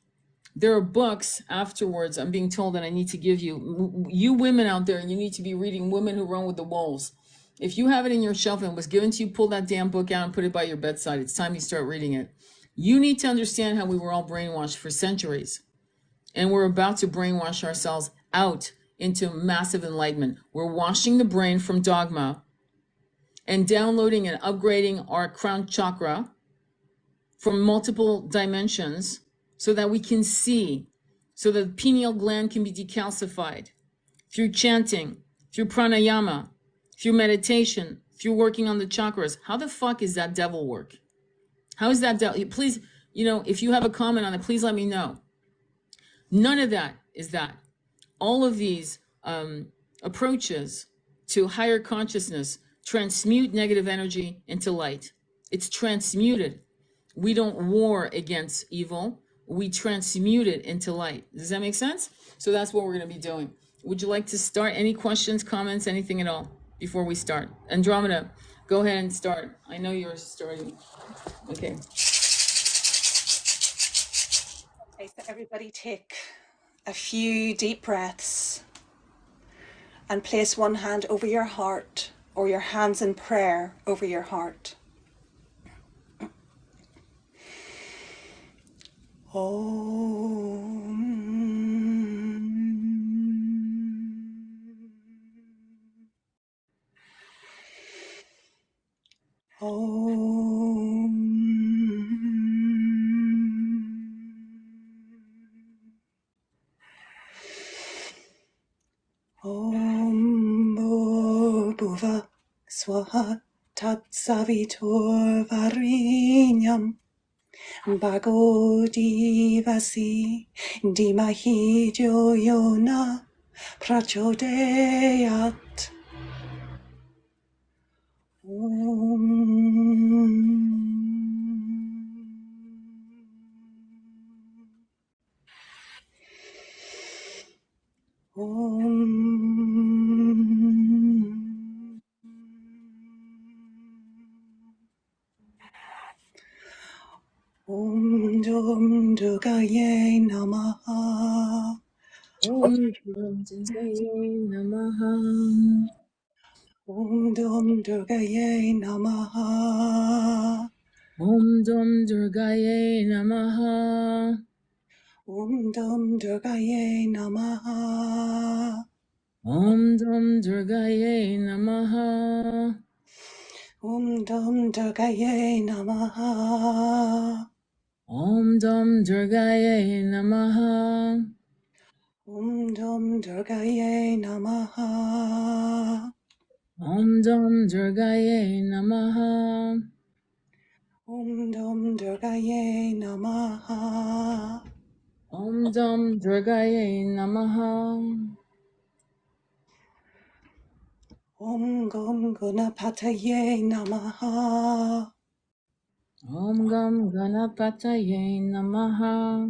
There are books afterwards. I'm being told that I need to give you women out there. You need to be reading Women Who Run with the Wolves. If you have it in your shelf and it was given to you, pull that damn book out and put it by your bedside. It's time you start reading it. You need to understand how we were all brainwashed for centuries. And we're about to brainwash ourselves out into massive enlightenment. We're washing the brain from dogma and downloading and upgrading our crown chakra from multiple dimensions so that we can see, so that the pineal gland can be decalcified through chanting, through pranayama, through meditation, through working on the chakras. How the fuck is that devil work? How is that devil? Please, if you have a comment on it, please let me know. None of that is that. All of these approaches to higher consciousness transmute negative energy into light. It's transmuted. We don't war against evil. We transmute it into light. Does that make sense? So that's what we're going to be doing. Would you like to start? Any questions, comments, anything at all before we start? Andromeda, go ahead and start. I know you're starting. Okay. Okay, so everybody take a few deep breaths and place one hand over your heart or your hands in prayer over your heart. Om. Om. Om Bhuva Swaha Tatsavitur Varinyam Bhago Divasi Dimahi Yona Prachodayat. Om Dum Dugaye Namaha. Om Durgaye Namaha. Om Dum Dugaye Namaha. Om Dum Durgaye Namaha. Om Dum Dugaye Namaha. Om Dum Durgaye Namaha. Om Dum Dugaye Namaha. Om Dum Durgaye Namaha. Om Dum Dugaye Namaha. Om Dum Durgaye Namaha. Om Dum Dugaye Namaha. Om Dum Durgaye Namaha. Om Gum Gunapataye Namaha. Om Gam Ganapataye Namaha.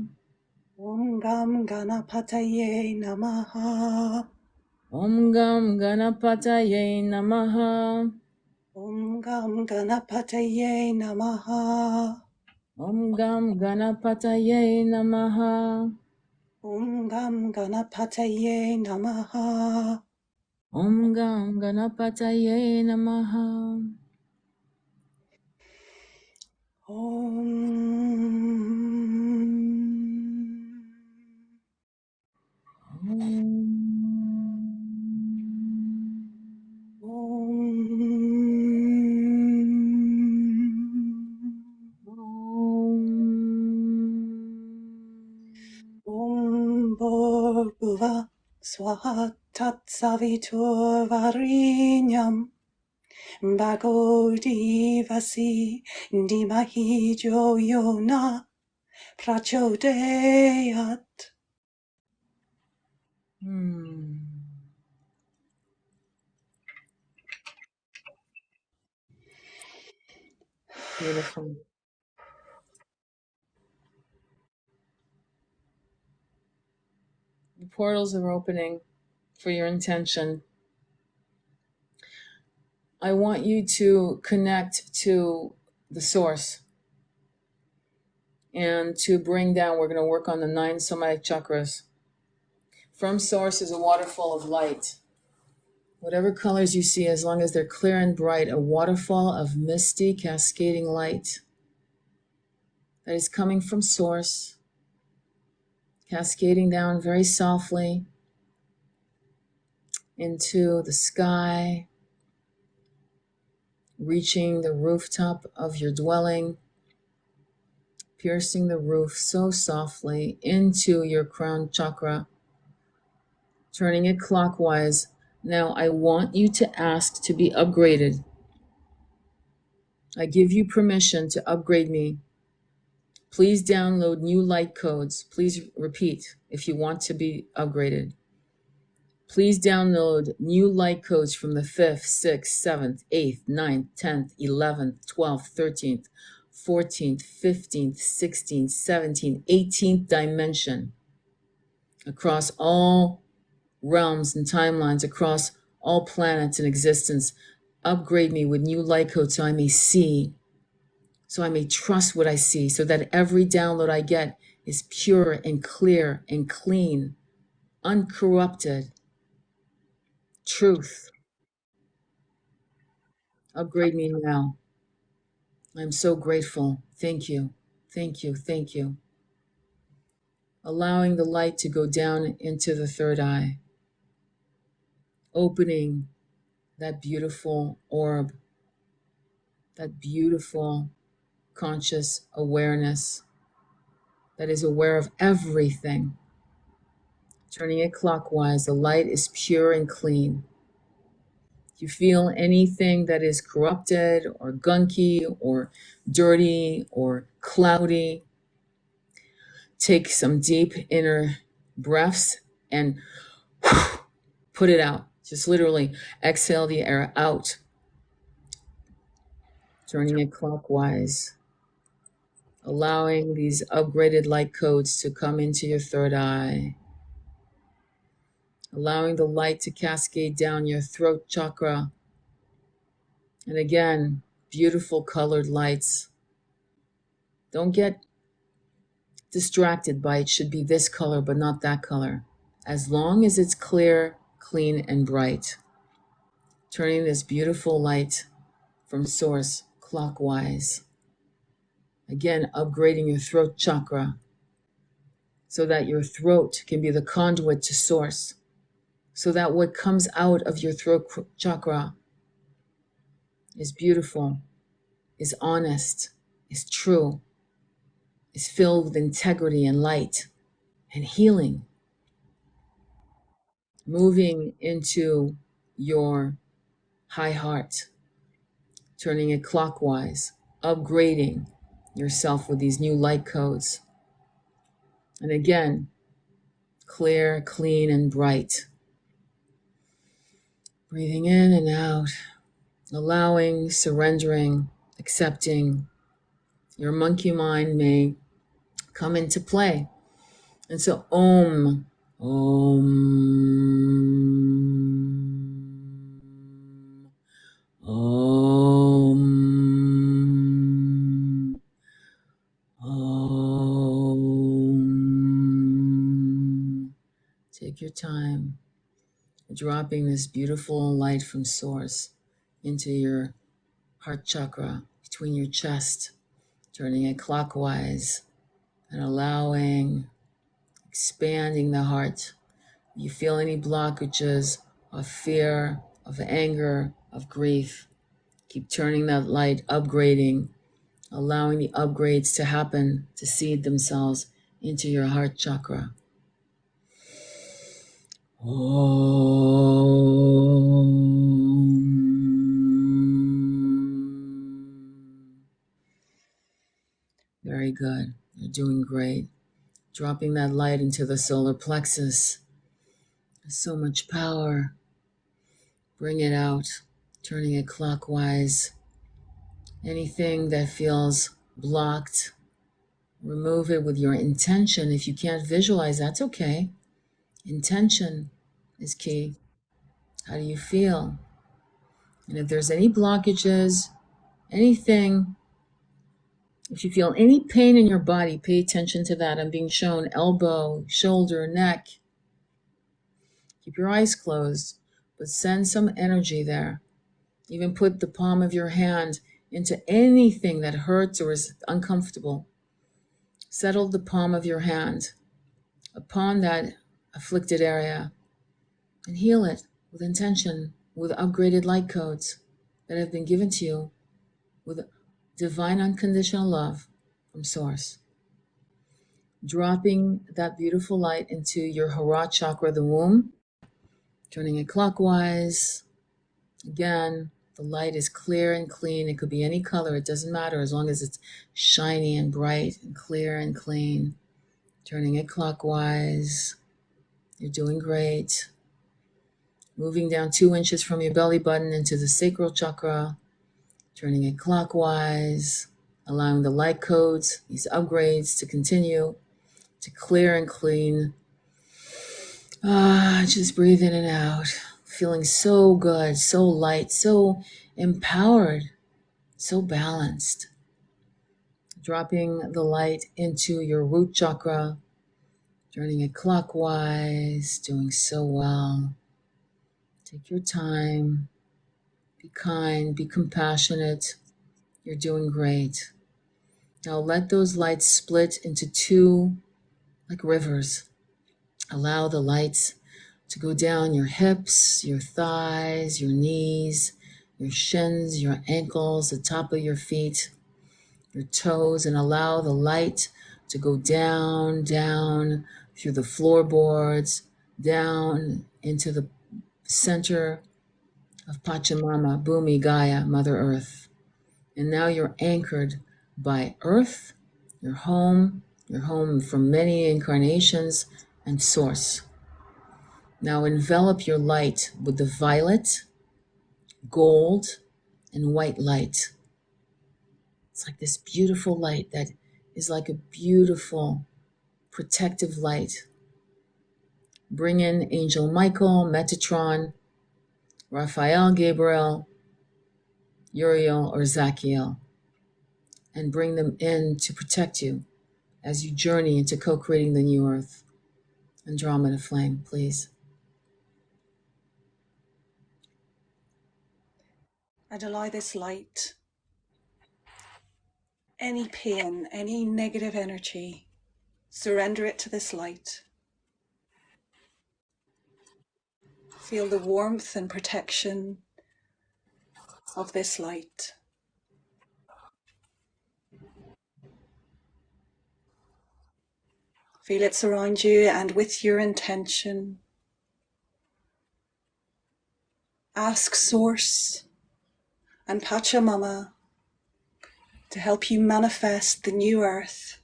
Om Gam Ganapataye Namaha. Om Gam Ganapataye Namaha. Om Gam Ganapataye Namaha. Om Gam Ganapataye Namaha. Om Gam Ganapataye Namaha. Om Gam Ganapataye Namaha. Om Bhuva Swaha Tatsavitur Varinyam Bhago Divasi Dimahi Yona Prachodayat. Beautiful. The portals are opening for your intention. I want you to connect to the source and to bring down, we're going to work on the 9 somatic chakras. From source is a waterfall of light. Whatever colors you see, as long as they're clear and bright, a waterfall of misty, cascading light that is coming from source, cascading down very softly into the sky, reaching the rooftop of your dwelling, piercing the roof so softly into your crown chakra, turning it clockwise. Now I want you to ask to be upgraded. I give you permission to upgrade me. Please download new light codes. Please repeat if you want to be upgraded. Please download new light codes from the 5th, 6th, 7th, 8th, 9th, 10th, 11th, 12th, 13th, 14th, 15th, 16th, 17th, 18th dimension, across all realms and timelines, across all planets in existence. Upgrade me with new light codes so I may see, so I may trust what I see, so that every download I get is pure and clear and clean, uncorrupted, truth. Upgrade me now. I'm so grateful. Thank you. Thank you. Thank you. Allowing the light to go down into the third eye, opening that beautiful orb, that beautiful conscious awareness that is aware of everything, Turning it clockwise, the light is pure and clean. If you feel anything that is corrupted or gunky or dirty or cloudy, take some deep inner breaths and put it out. Just literally exhale the air out, turning it clockwise, allowing these upgraded light codes to come into your third eye, allowing the light to cascade down your throat chakra. And again, beautiful colored lights. Don't get distracted by it should be this color but not that color. As long as it's clear, clean, and bright. Turning this beautiful light from source clockwise. Again, upgrading your throat chakra so that your throat can be the conduit to source. So that what comes out of your throat chakra is beautiful, is honest, is true, is filled with integrity and light and healing. Moving into your high heart, turning it clockwise, upgrading yourself with these new light codes. And again, clear, clean, and bright. Breathing in and out, allowing, surrendering, accepting. Your monkey mind may come into play. And so, Om, Om, Om, Om. Take your time, dropping this beautiful light from source into your heart chakra, between your chest, turning it clockwise and allowing, expanding the heart. You feel any blockages of fear, of anger, of grief, keep turning that light, upgrading, allowing the upgrades to happen, to seed themselves into your heart chakra. Very good. You're doing great. Dropping that light into the solar plexus. There's so much power. Bring it out, turning it clockwise. Anything that feels blocked, remove it with your intention. If you can't visualize, that's okay. Intention is key. How do you feel? And if there's any blockages, anything, if you feel any pain in your body, pay attention to that. I'm being shown elbow, shoulder, neck. Keep your eyes closed, but send some energy there. Even put the palm of your hand into anything that hurts or is uncomfortable. Settle the palm of your hand upon that afflicted area and heal it with intention, with upgraded light codes that have been given to you with divine unconditional love from Source. Dropping that beautiful light into your Hara chakra, the womb, turning it clockwise. Again, the light is clear and clean. It could be any color. It doesn't matter as long as it's shiny and bright and clear and clean. Turning it clockwise. You're doing great. Moving down 2 inches from your belly button into the sacral chakra. Turning it clockwise. Allowing the light codes, these upgrades to continue to clear and clean. Just breathe in and out. Feeling so good, so light, so empowered, so balanced. Dropping the light into your root chakra, turning it clockwise, doing so well. Take your time, be kind, be compassionate. You're doing great. Now let those lights split into two, like rivers. Allow the lights to go down your hips, your thighs, your knees, your shins, your ankles, the top of your feet, your toes, and allow the light to go down, down through the floorboards, down into the center of Pachamama, Bhumi, Gaia, Mother Earth. And now you're anchored by Earth, your home from many incarnations, and Source. Now envelop your light with the violet, gold, and white light. It's like this beautiful light that is like a beautiful protective light. Bring in Angel Michael, Metatron, Raphael, Gabriel, Uriel, or Zachiel, and bring them in to protect you as you journey into co-creating the new earth. Andromeda flame, please. And allow this light, any pain, any negative energy, surrender it to this light. Feel the warmth and protection of this light. Feel it surround you, and with your intention, ask Source and Pachamama to help you manifest the new earth,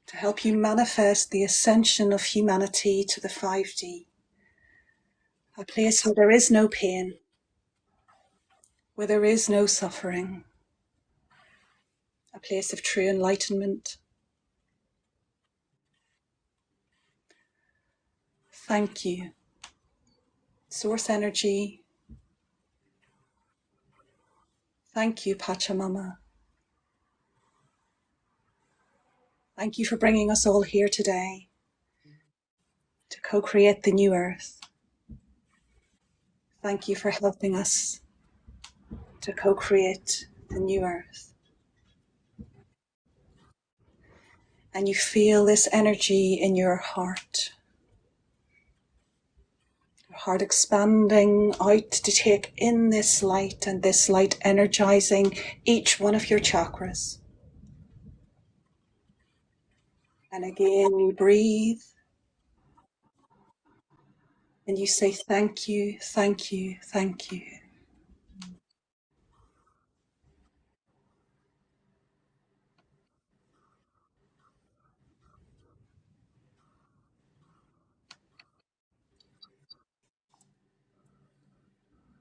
to help you manifest the ascension of humanity to the 5D, a place where there is no pain, where there is no suffering, a place of true enlightenment. Thank you, Source Energy. Thank you, Pachamama. Thank you for bringing us all here today to co-create the new earth. Thank you for helping us to co-create the new earth. And you feel this energy in your heart expanding out to take in this light, and this light energizing each one of your chakras. And again, you breathe and you say, thank you, thank you, thank you.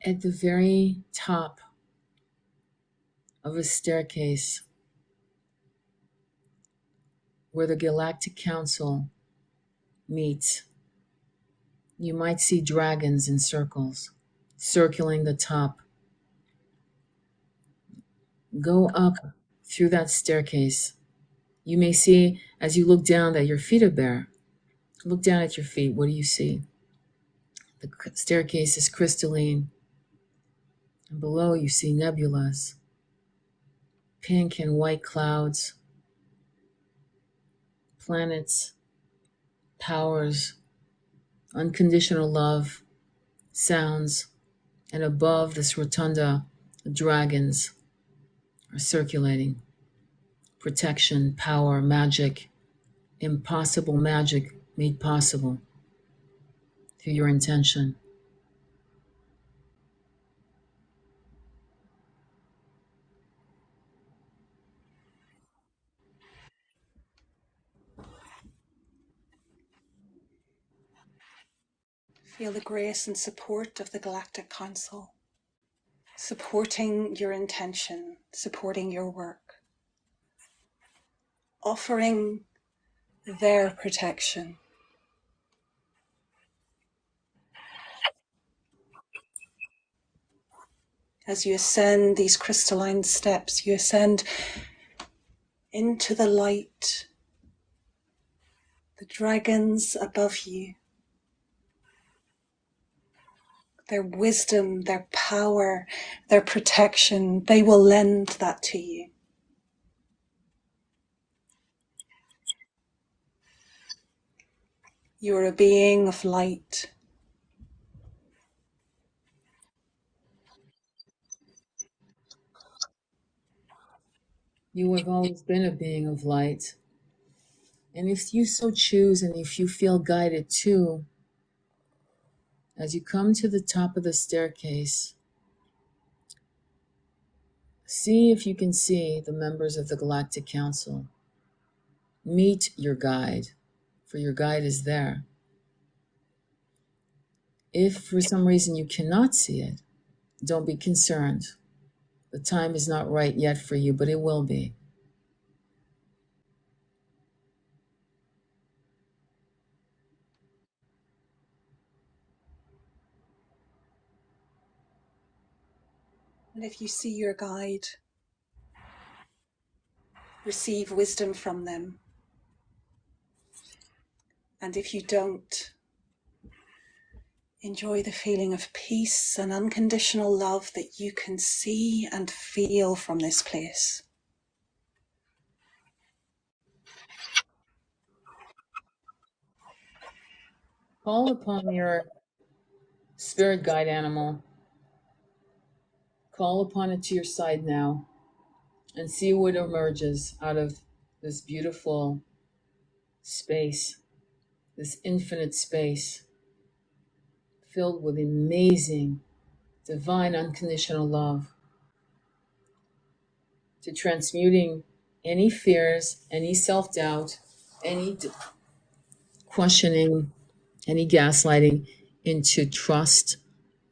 At the very top of a staircase where the Galactic Council meets, you might see dragons in circles, circling the top. Go up through that staircase. You may see, as you look down, that your feet are bare. Look down at your feet. What do you see? The staircase is crystalline, and below you see nebulas, pink and white clouds, planets, powers, unconditional love, sounds, and above this rotunda, the dragons are circulating. Protection, power, magic, impossible magic made possible through your intention. Feel the grace and support of the Galactic Council, supporting your intention, supporting your work, offering their protection. As you ascend these crystalline steps, you ascend into the light, the dragons above you, their wisdom, their power, their protection, they will lend that to you. You are a being of light. You have always been a being of light. And if you so choose, and if you feel guided too, as you come to the top of the staircase, see if you can see the members of the Galactic Council. Meet your guide, for your guide is there. If for some reason you cannot see it, don't be concerned. The time is not right yet for you, but it will be. And if you see your guide, receive wisdom from them. And if you don't, enjoy the feeling of peace and unconditional love that you can see and feel from this place. Call upon your spirit guide animal. Call upon it to your side now and see what emerges out of this beautiful space, this infinite space filled with amazing, divine, unconditional love, to transmuting any fears, any self doubt, any questioning, any gaslighting into trust,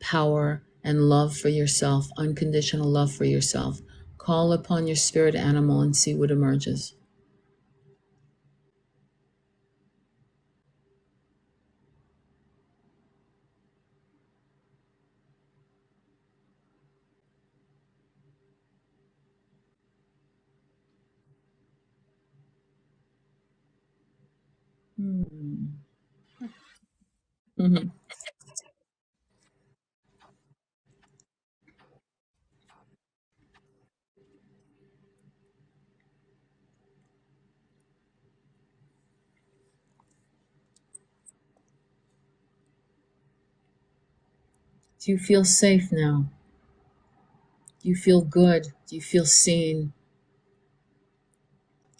power, and love for yourself, unconditional love for yourself. Call upon your spirit animal and see what emerges. Hmm. Mhm. Do you feel safe now? Do you feel good? Do you feel seen?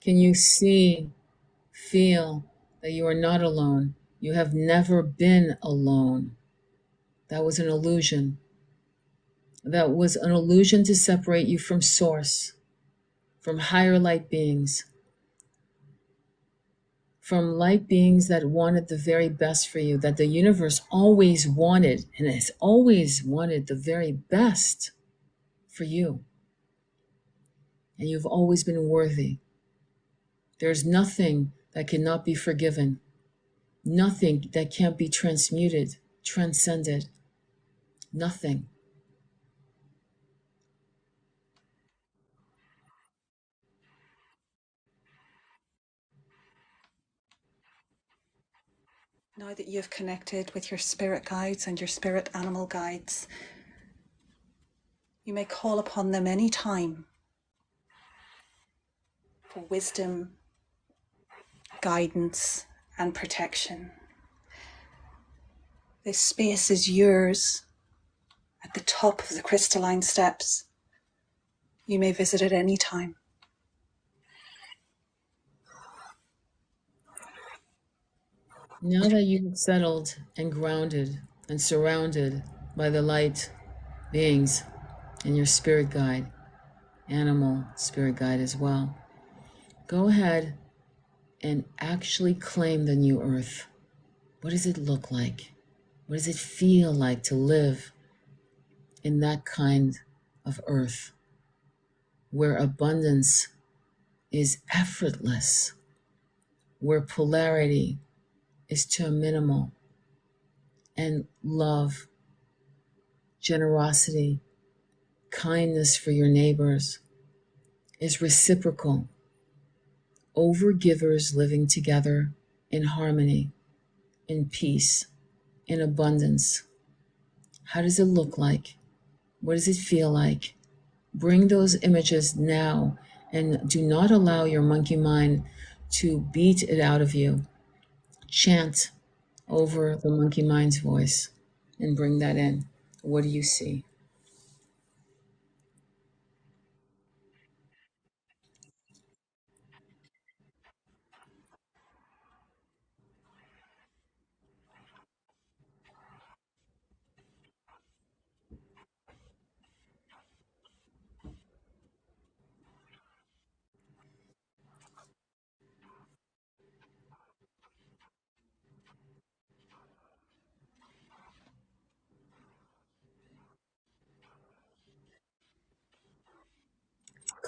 Can you see, feel that you are not alone? You have never been alone. That was an illusion. That was an illusion to separate you from source, from higher light beings, from light beings that wanted the very best for you, that the universe always wanted and has always wanted the very best for you. And you've always been worthy. There's nothing that cannot be forgiven, nothing that can't be transmuted, transcended, nothing. Now that you've connected with your spirit guides and your spirit animal guides, you may call upon them anytime for wisdom, guidance, and protection. This space is yours at the top of the crystalline steps. You may visit at any time. Now that you've settled and grounded and surrounded by the light beings and your spirit guide, animal spirit guide as well, go ahead and actually claim the new earth. What does it look like? What does it feel like to live in that kind of earth where abundance is effortless, where polarity is to a minimal, and love, generosity, kindness for your neighbors is reciprocal? Overgivers living together in harmony, in peace, in abundance. How does it look like? What does it feel like? Bring those images now and do not allow your monkey mind to beat it out of you. Chant over the monkey mind's voice and bring that in. What do you see?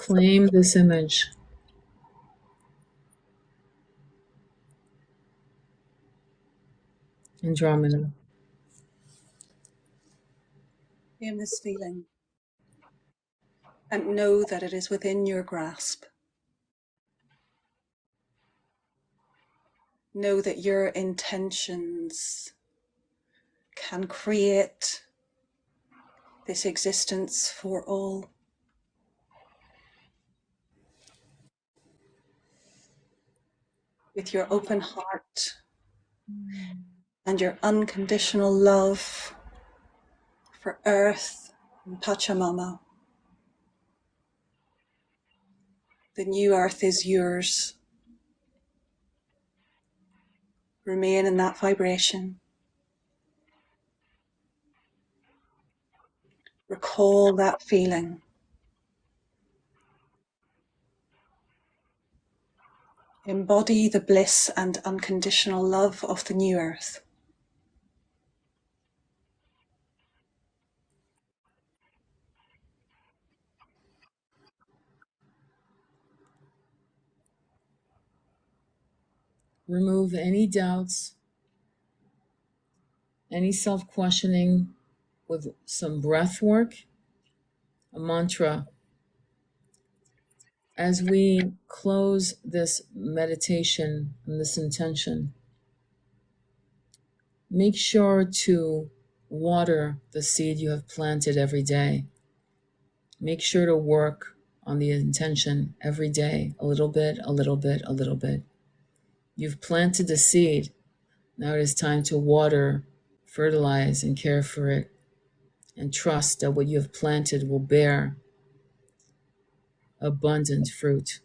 Claim this image. Andromeda. Name this feeling and know that it is within your grasp. Know that your intentions can create this existence for all. With your open heart and your unconditional love for Earth and Pachamama. The new Earth is yours. Remain in that vibration. Recall that feeling. Embody the bliss and unconditional love of the new Earth. Remove any doubts, any self-questioning with some breath work, a mantra. As we close this meditation and this intention, make sure to water the seed you have planted every day. Make sure to work on the intention every day, a little bit, a little bit, a little bit. You've planted the seed. Now it is time to water, fertilize, and care for it, and trust that what you have planted will bear abundant fruit.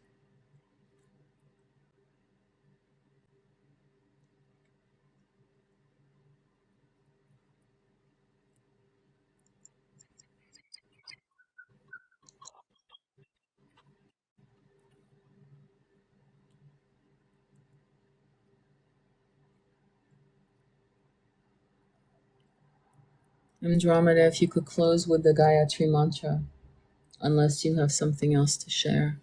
Andromeda, if you could close with the Gayatri mantra, unless you have something else to share.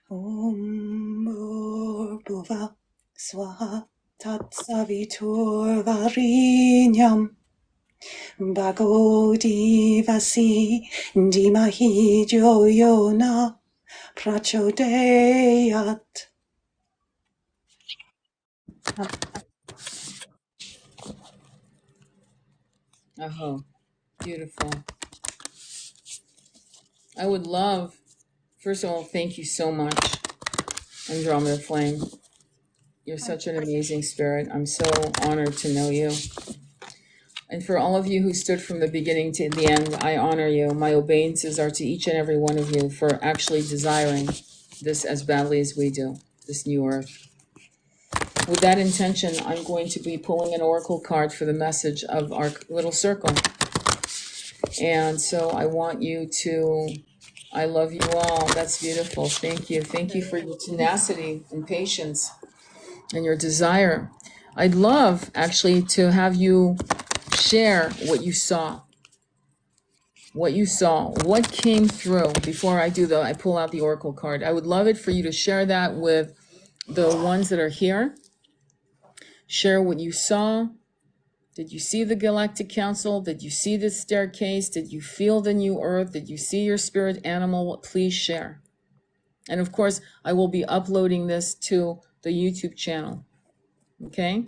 Om Bhuva Swaha Tatsavitur Varinyam Bhagodi Vasi Dimahi Joyona Prachodeyat. Oh, beautiful. I would love, first of all, thank you so much, Andromeda Flame. You're such an amazing spirit. I'm so honored to know you. And for all of you who stood from the beginning to the end, I honor you. My obeisances are to each and every one of you for actually desiring this as badly as we do, this new earth. With that intention, I'm going to be pulling an oracle card for the message of our little circle. And so I want you to, I love you all. That's beautiful. Thank you. Thank you for your tenacity and patience and your desire. I'd love actually to have you share what you saw. What you saw, what came through before I pull out the oracle card. I would love it for you to share that with the ones that are here. Share what you saw. Did you see the Galactic Council? Did you see the staircase? Did you feel the new earth? Did you see your spirit animal? Please share. And of course, I will be uploading this to the YouTube channel. Okay?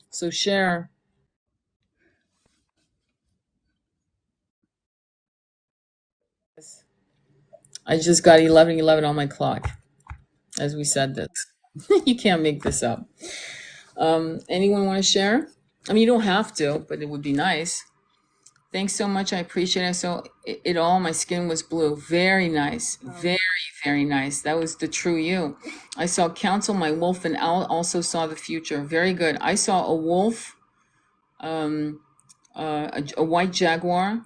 So share. I just got 11:11 on my clock as we said this. You can't make this up. Anyone want to share? I mean, you don't have to, but it would be nice. Thanks so much. I appreciate it. So it all, my skin was blue. Very nice. Very, Um, very nice. That was the true you. I saw council, my wolf and owl also saw the future. Very good. I saw a wolf, um, a white jaguar,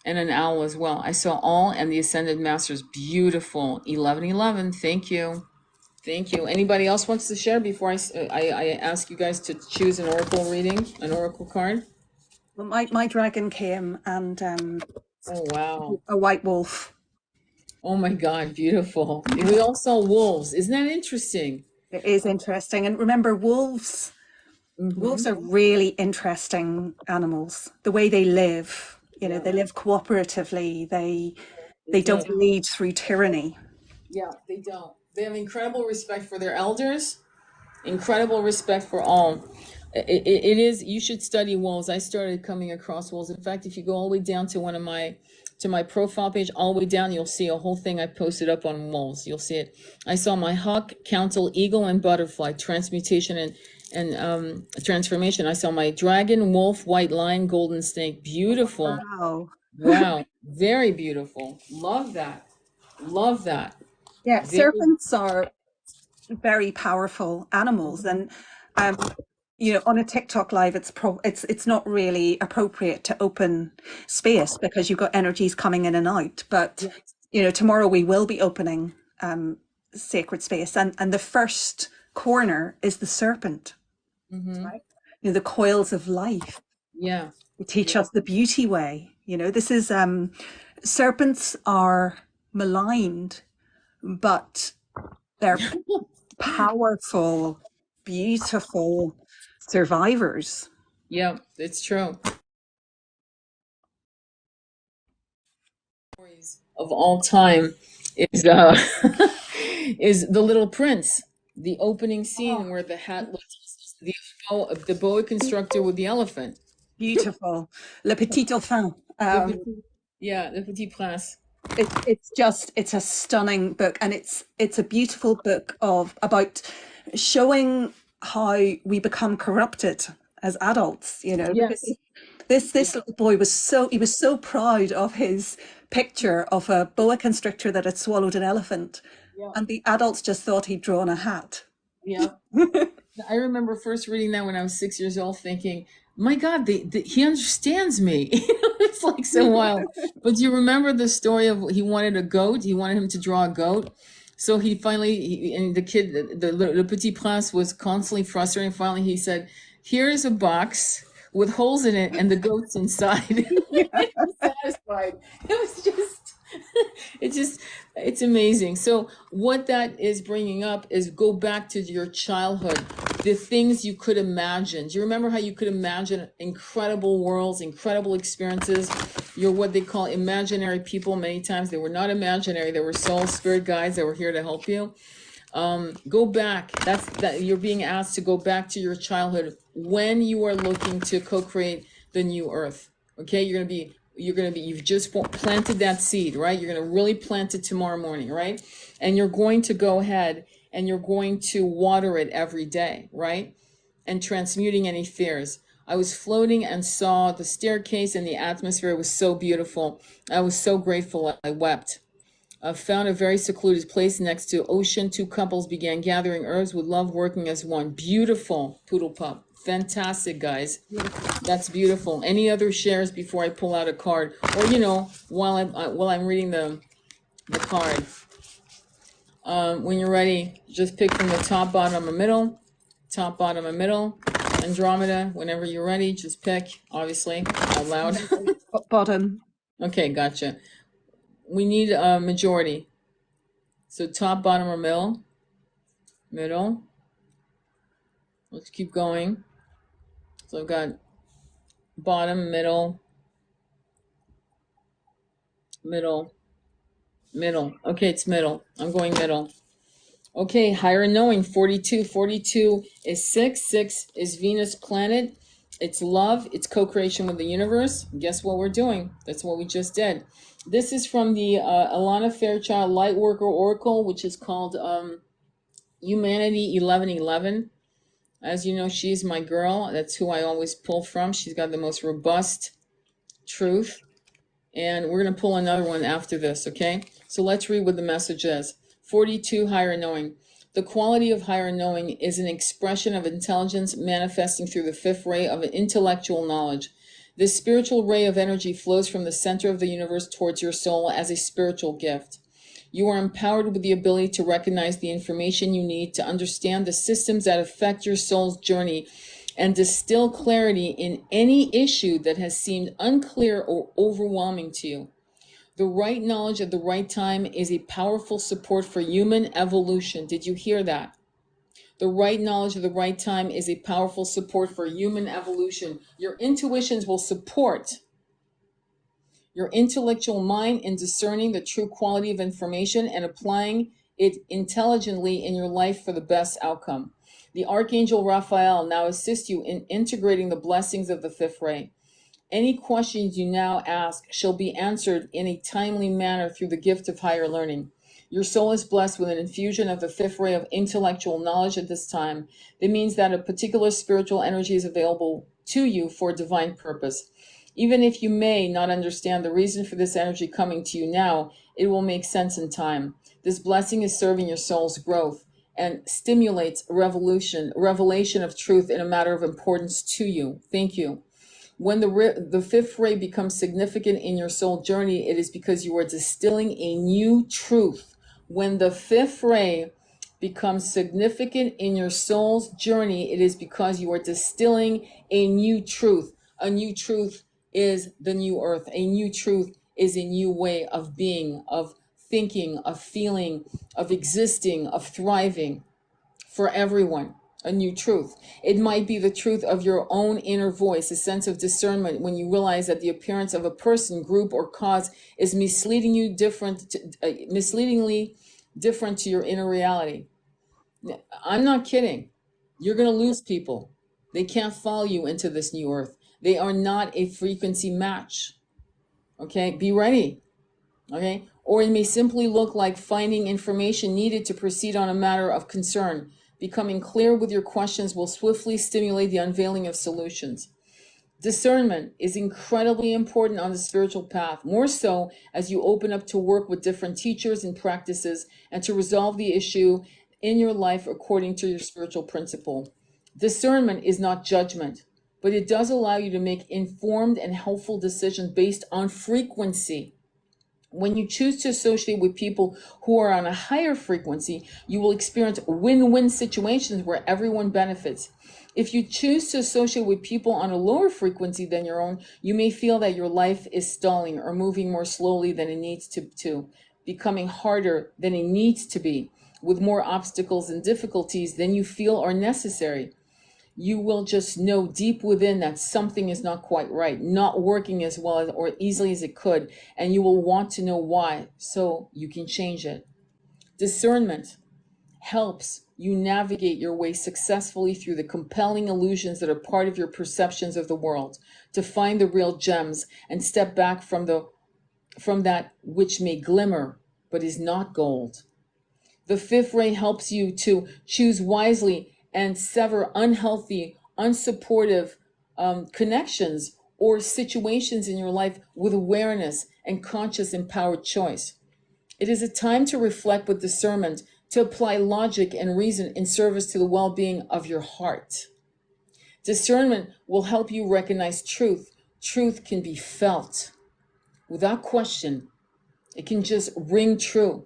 and an owl as well. I saw all and the ascended masters. Beautiful. 1111. Thank you. Thank you. Anybody else wants to share before I ask you guys to choose an oracle reading, an oracle card? well, my dragon came, and Oh, wow. a white wolf. Oh my God, beautiful. We all saw wolves. Isn't that interesting? It is interesting. And remember, wolves Mm-hmm. are really interesting animals. The way they live, Yeah, they live cooperatively. They they they do. don't lead through tyranny. Yeah, they don't. They have incredible respect for their elders, incredible respect for all. It is, you should study wolves. I started coming across wolves. In fact, if you go all the way down to one of my, to my profile page, all the way down, you'll see a whole thing I posted up on wolves. You'll see it. I saw my hawk, council, eagle, and butterfly, transmutation and transformation. I saw my dragon, wolf, white lion, golden snake. Beautiful. Wow. Wow. Very beautiful. Love that. Love that. Yeah, Very. serpents are very powerful animals, and um, on a TikTok live, it's not really appropriate to open space because you've got energies coming in and out. But Yeah. tomorrow we will be opening sacred space, and the first corner is the serpent, Mm-hmm. right? The coils of life. Yeah. They teach Yeah. us the beauty way. This is serpents are maligned, but they're powerful, beautiful survivors. Yeah, it's true. Stories of all time is is The Little Prince, the opening scene Oh, where the the boa constructor with the elephant. beautiful. Le Petit Dauphin. Le Petit, yeah, Le Petit Prince. It's a stunning book, and it's a beautiful book of about showing how we become corrupted as adults, because Yes. this little boy was so proud of his picture of a boa constrictor that had swallowed an elephant, Yeah. and the adults just thought he'd drawn a hat. Yeah. I remember first reading that when I was 6 years old, thinking, "My God, he understands me." It's like so wild. But do you remember the story of he wanted a goat? He wanted him to draw a goat. So and the kid, Le Petit Prince, was constantly frustrated. Finally, he said, "Here's a box with holes in it, and the goat's inside." Yeah. He was satisfied. It was just, it's just, it's amazing. So what that is bringing up is go back to your childhood, the things you could imagine. Do you remember how you could imagine incredible worlds, incredible experiences? You're what they call imaginary people. Many times they were not imaginary. They were soul spirit guides that were here to help you. Go back. That you're being asked to go back to your childhood when you are looking to co-create the new earth. Okay, you've just planted that seed, right? You're going to really plant it tomorrow morning, right? And you're going to go ahead and you're going to water it every day, right? And transmuting any fears. I was floating and saw the staircase and the atmosphere was so beautiful. I was so grateful. I wept. Found a very secluded place next to ocean. Two couples began gathering herbs with love working as one. Beautiful poodle pup. Fantastic, guys. Beautiful. That's beautiful. Any other shares before I pull out a card, or while I'm reading the card. When you're ready, just pick from the top, bottom, or middle. Top, bottom, or middle. Andromeda. Whenever you're ready, just pick. Obviously, out loud. Bottom. Okay, gotcha. We need a majority. So top, bottom, or middle. Middle. Let's keep going. So I've got bottom, middle, middle, middle. Okay, it's middle. I'm going middle. Okay, higher knowing, 42. 42 is 6. 6 is Venus planet. It's love. It's co-creation with the universe. Guess what we're doing? That's what we just did. This is from the Alana Fairchild Lightworker Oracle, which is called Humanity 1111. As you know, she's my girl. That's who I always pull from. She's got the most robust truth. And we're going to pull another one after this, okay? So let's read what the message is. 42, higher knowing. The quality of higher knowing is an expression of intelligence manifesting through the fifth ray of intellectual knowledge. This spiritual ray of energy flows from the center of the universe towards your soul as a spiritual gift. You are empowered with the ability to recognize the information you need to understand the systems that affect your soul's journey and distill clarity in any issue that has seemed unclear or overwhelming to you. The right knowledge at the right time is a powerful support for human evolution. Did you hear that? The right knowledge at the right time is a powerful support for human evolution. Your intuitions will support your intellectual mind in discerning the true quality of information and applying it intelligently in your life for the best outcome. The Archangel Raphael now assists you in integrating the blessings of the fifth ray. Any questions you now ask shall be answered in a timely manner through the gift of higher learning. Your soul is blessed with an infusion of the fifth ray of intellectual knowledge at this time. That means that a particular spiritual energy is available to you for a divine purpose. Even if you may not understand the reason for this energy coming to you now, it will make sense in time. This blessing is serving your soul's growth and stimulates revelation of truth in a matter of importance to you. Thank you. When the fifth ray becomes significant in your soul journey, it is because you are distilling a new truth. When the fifth ray becomes significant in your soul's journey, it is because you are distilling a new truth. A new truth is the new earth. A new truth is a new way of being, of thinking, of feeling, of existing, of thriving for everyone. A new truth. It might be the truth of your own inner voice, a sense of discernment when you realize that the appearance of a person, group, or cause is misleadingly different to your inner reality. I'm not kidding. You're going to lose people. They can't follow you into this new earth. They are not a frequency match. Okay, be ready. Okay, or it may simply look like finding information needed to proceed on a matter of concern. Becoming clear with your questions will swiftly stimulate the unveiling of solutions. Discernment is incredibly important on the spiritual path, more so as you open up to work with different teachers and practices and to resolve the issue in your life according to your spiritual principle. Discernment is not judgment, but it does allow you to make informed and helpful decisions based on frequency. When you choose to associate with people who are on a higher frequency, you will experience win-win situations where everyone benefits. If you choose to associate with people on a lower frequency than your own, you may feel that your life is stalling or moving more slowly than it needs to, becoming harder than it needs to be, with more obstacles and difficulties than you feel are necessary. You will just know deep within that something is not quite right, not working as well as, or easily as it could, and you will want to know why so you can change it. Discernment helps you navigate your way successfully through the compelling illusions that are part of your perceptions of the world, to find the real gems and step back from that which may glimmer but is not gold. The fifth ray helps you to choose wisely and sever unhealthy, unsupportive connections or situations in your life with awareness and conscious, empowered choice. It is a time to reflect with discernment, to apply logic and reason in service to the well-being of your heart. Discernment will help you recognize truth. Truth can be felt without question. It can just ring true.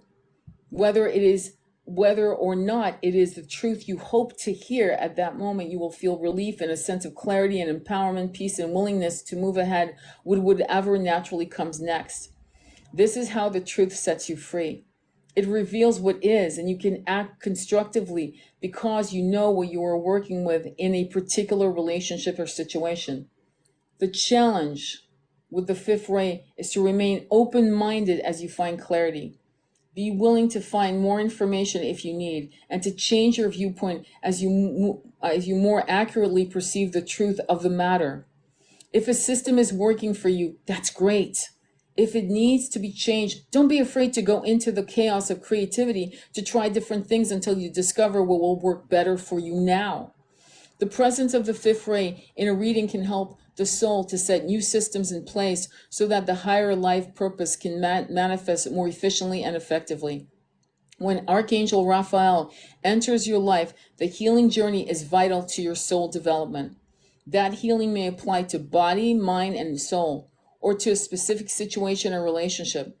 Whether or not it is the truth you hope to hear at that moment, you will feel relief and a sense of clarity and empowerment, peace, and willingness to move ahead with whatever naturally comes next. This is how the truth sets you free. It reveals what is, and you can act constructively because you know what you are working with in a particular relationship or situation. The challenge with the fifth ray is to remain open-minded as you find clarity. Be willing to find more information if you need, and to change your viewpoint as you more accurately perceive the truth of the matter. If a system is working for you, that's great. If it needs to be changed, don't be afraid to go into the chaos of creativity to try different things until you discover what will work better for you now. The presence of the fifth ray in a reading can help the soul to set new systems in place so that the higher life purpose can manifest more efficiently and effectively. When Archangel Raphael enters your life, the healing journey is vital to your soul development. That healing may apply to body, mind, and soul, or to a specific situation or relationship.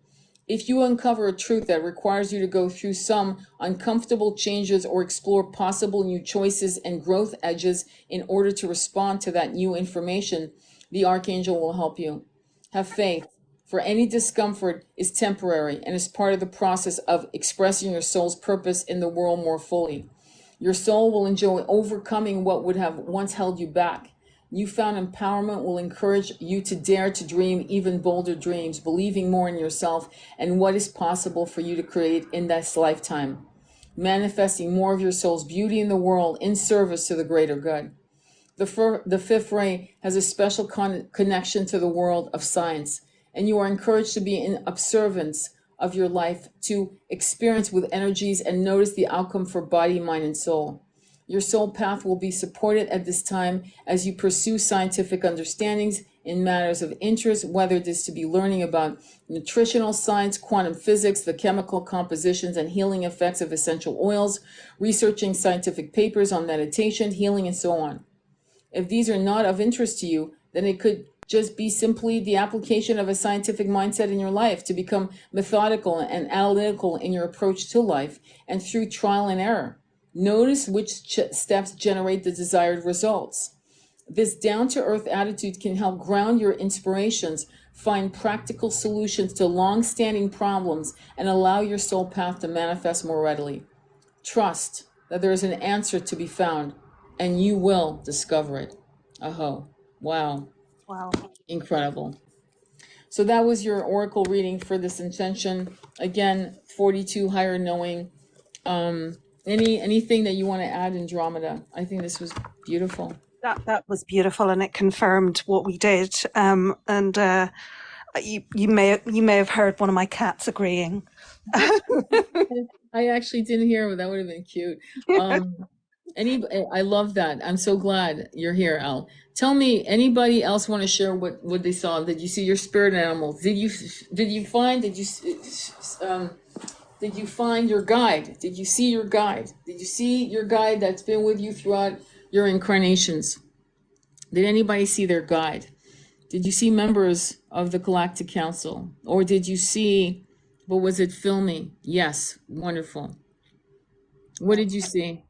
If you uncover a truth that requires you to go through some uncomfortable changes or explore possible new choices and growth edges in order to respond to that new information, the Archangel will help you. Have faith, for any discomfort is temporary and is part of the process of expressing your soul's purpose in the world more fully. Your soul will enjoy overcoming what would have once held you back. Newfound empowerment will encourage you to dare to dream even bolder dreams, believing more in yourself and what is possible for you to create in this lifetime, manifesting more of your soul's beauty in the world in service to the greater good. The fifth ray has a special connection to the world of science, and you are encouraged to be in observance of your life, to experience with energies and notice the outcome for body, mind, and soul. Your soul path will be supported at this time as you pursue scientific understandings in matters of interest, whether it is to be learning about nutritional science, quantum physics, the chemical compositions and healing effects of essential oils, researching scientific papers on meditation, healing, and so on. If these are not of interest to you, then it could just be simply the application of a scientific mindset in your life to become methodical and analytical in your approach to life and through trial and error. Notice which steps generate the desired results. This down-to-earth attitude can help ground your inspirations, find practical solutions to long-standing problems, and allow your soul path to manifest more readily. Trust that there is an answer to be found, and you will discover it. Aho. Wow. Wow. Incredible. So that was your oracle reading for this intention. Again, 42 higher knowing. Anything that you want to add, Andromeda? I think this was beautiful. That was beautiful, and it confirmed what we did. And you may have heard one of my cats agreeing. I actually didn't hear, but that would have been cute. I love that. I'm so glad you're here, Al. Tell me, anybody else want to share what they saw? Did you see your spirit animals? Did you find your guide? Did you see your guide? Did you see your guide that's been with you throughout your incarnations? Did anybody see their guide? Did you see members of the Galactic Council? Or did you see, what was it, filming? Yes, wonderful. What did you see?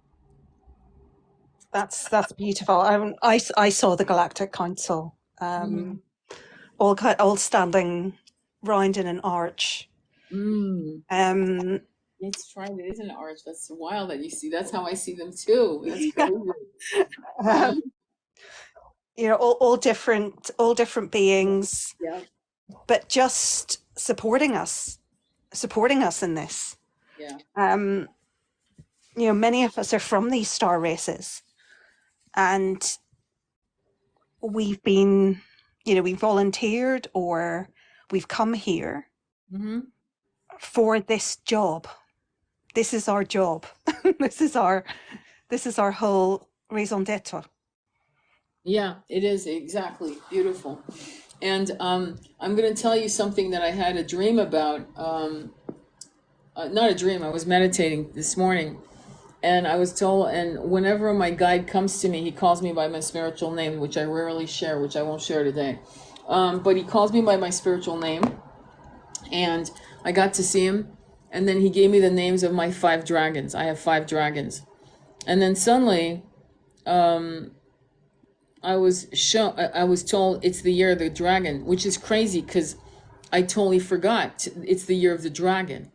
That's beautiful. I saw the Galactic Council, all standing round in an arch. It's right. It is an arch. That's wild that you see. That's how I see them too. That's crazy. You know, all different beings, Yeah. but just supporting us in this. Yeah. You know, many of us are from these star races, and we've been, you know, we volunteered or we've come here for this job. This is our job. This is our whole raison d'etre. Yeah, it is exactly beautiful. And I'm going to tell you something that I had a dream about. Not a dream. I was meditating this morning, and I was told. And whenever my guide comes to me, he calls me by my spiritual name, which I rarely share, which I won't share today. But he calls me by my spiritual name, and I got to see him. And then he gave me the names of my 5 dragons. I have 5 dragons, and then suddenly, I was told it's the year of the dragon, which is crazy because I totally forgot it's the year of the dragon.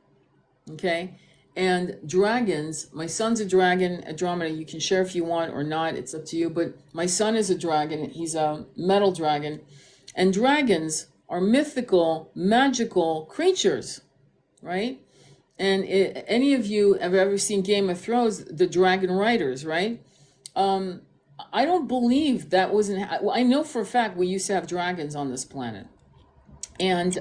Okay. And dragons, my son's a dragon, Andromeda, you can share if you want or not, it's up to you. But my son is a dragon, he's a metal dragon. And dragons are mythical, magical creatures, right? And any of you have ever seen Game of Thrones, the dragon riders, right? I don't believe that wasn't. I know for a fact we used to have dragons on this planet, and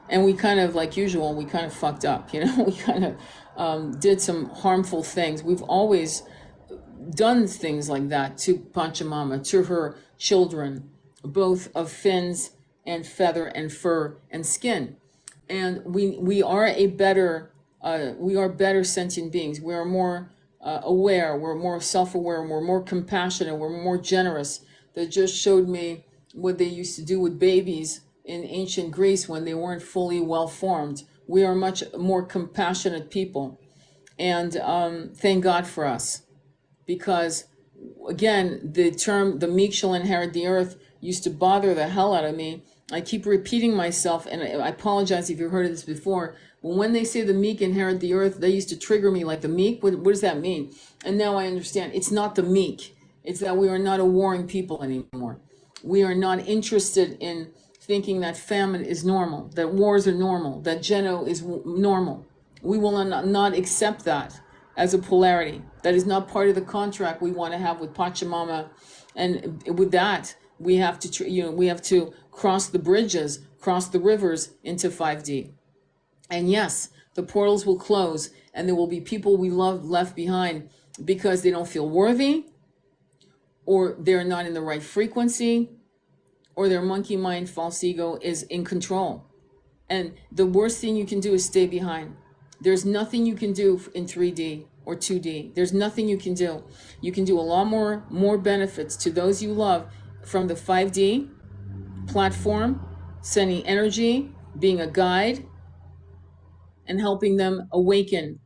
we kind of, like usual, we kind of fucked up. You know, we kind of did some harmful things. We've always done things like that to Pachamama, to her children, both of fins and feather and fur and skin. And we are a better we are better sentient beings. We are more aware. We're more self-aware. We're more compassionate. We're more generous. They just showed me what they used to do with babies in ancient Greece when they weren't fully well formed. We are much more compassionate people, and thank God for us, because again, the term "the meek shall inherit the earth" used to bother the hell out of me. I keep repeating myself, and I apologize if you've heard of this before. But when they say the meek inherit the earth, they used to trigger me like the meek. What does that mean? And now I understand. It's not the meek. It's that we are not a warring people anymore. We are not interested in thinking that famine is normal, that wars are normal, that Geno is normal. We will not accept that as a polarity. That is not part of the contract we want to have with Pachamama. And with that, we have to, we have to cross the bridges, cross the rivers into 5D. And yes, the portals will close, and there will be people we love left behind because they don't feel worthy, or they're not in the right frequency, or their monkey mind, false ego is in control. And the worst thing you can do is stay behind. There's nothing you can do in 3D or 2D. There's nothing you can do. You can do a lot more benefits to those you love from the 5D platform, sending energy, being a guide, and helping them awaken.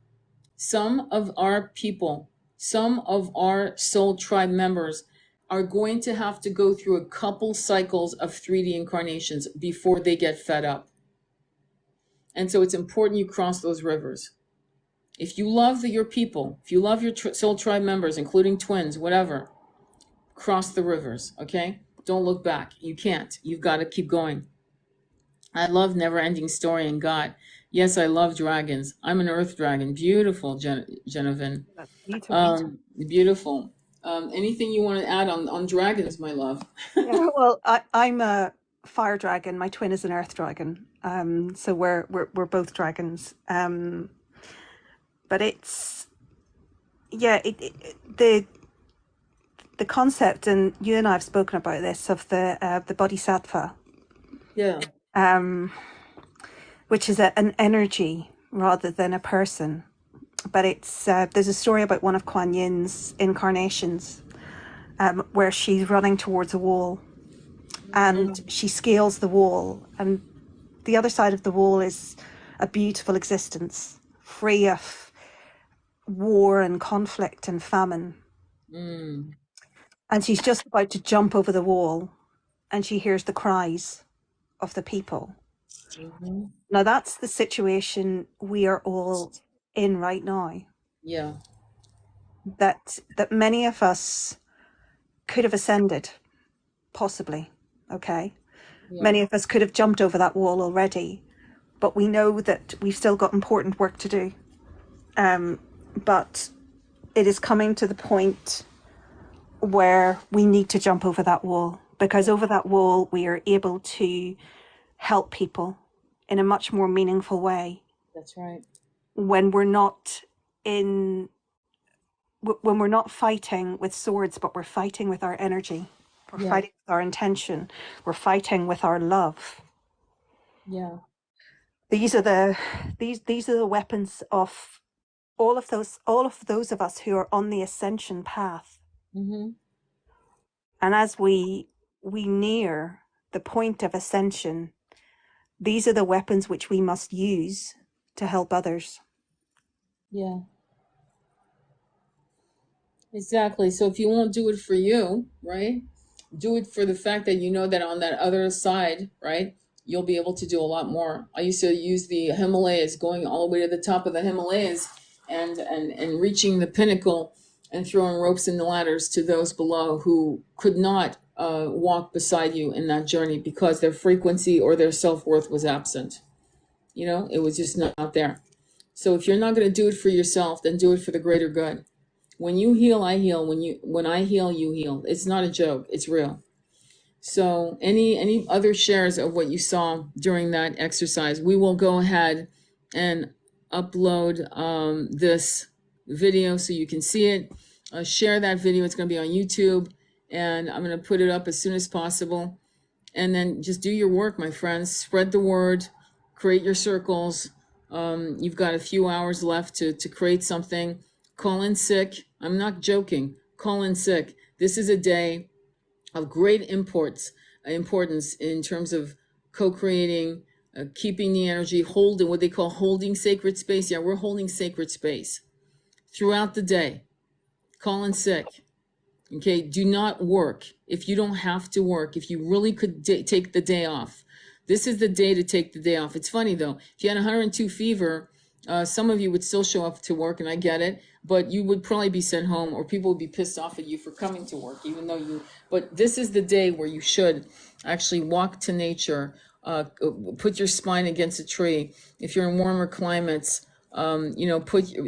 Some of our people, some of our soul tribe members are going to have to go through a couple cycles of 3D incarnations before they get fed up. And so it's important you cross those rivers. If you love your people, if you love your soul tribe members, including twins, whatever, cross the rivers, okay? Don't look back. You can't. You've got to keep going. I love Never Ending Story and God. Yes, I love dragons. I'm an earth dragon. Beautiful, Genevieve. That's beautiful. Beautiful. Anything you want to add on dragons, my love? Yeah, well, I'm a fire dragon. My twin is an earth dragon. So we're both dragons. But it's yeah, the concept, and you and I have spoken about this, of the bodhisattva, Yeah. which is an energy rather than a person. But it's there's a story about one of Kuan Yin's incarnations, where she's running towards a wall, and she scales the wall, and the other side of the wall is a beautiful existence, free of war and conflict and famine. And she's just about to jump over the wall, and she hears the cries of the people. Now that's the situation we are all in right now. Yeah. That many of us could have ascended, possibly. Okay. Yeah. Many of us could have jumped over that wall already, but we know that we've still got important work to do. But it is coming to the point where we need to jump over that wall, because over that wall we are able to help people in a much more meaningful way. That's right. When we're not fighting with swords, but we're fighting with our energy. We're fighting with our intention. We're fighting with our love. Yeah. These are the weapons of all of those of us who are on the ascension path. And as we near the point of ascension, these are the weapons which we must use to help others. Yeah. Exactly. So if you won't do it for you, right? Do it for the fact that you know that on that other side, right? You'll be able to do a lot more. I used to use the Himalayas, going all the way to the top of the Himalayas and reaching the pinnacle and throwing ropes and ladders to those below who could not walk beside you in that journey because their frequency or their self-worth was absent. It was just not there. So if you're not going to do it for yourself, then do it for the greater good. When you heal, I heal. When I heal, you heal. It's not a joke. It's real. So any other shares of what you saw during that exercise? We will go ahead and upload this video so you can see it. Share that video. It's going to be on YouTube, and I'm going to put it up as soon as possible. and then just do your work, my friends. Spread the word, create your circles. You've got a few hours left to create something. Call in sick. I'm not joking. Call in sick. This is a day of great importance in terms of co-creating, keeping the energy, holding what they call holding sacred space. Yeah, we're holding sacred space throughout the day. Call in sick. Okay, do not work if you don't have to work. If you really could take the day off, this is the day to take the day off. It's funny though, if you had 102 fever, some of you would still show up to work, and I get it, but you would probably be sent home, or people would be pissed off at you for coming to work, even though you. But this is the day where you should actually walk to nature, put your spine against a tree. If you're in warmer climates,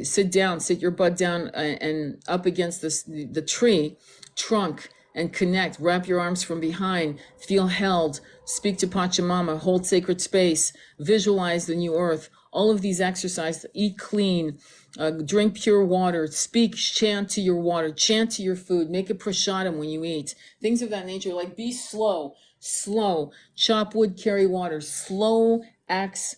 sit down, sit your butt down and up against the tree trunk and connect. Wrap your arms from behind, feel held, speak to Pachamama, hold sacred space, visualize the new earth. All of these exercises, eat clean, drink pure water, speak, chant to your water, chant to your food, make a prasadam when you eat. Things of that nature, like be slow, chop wood, carry water, slow acts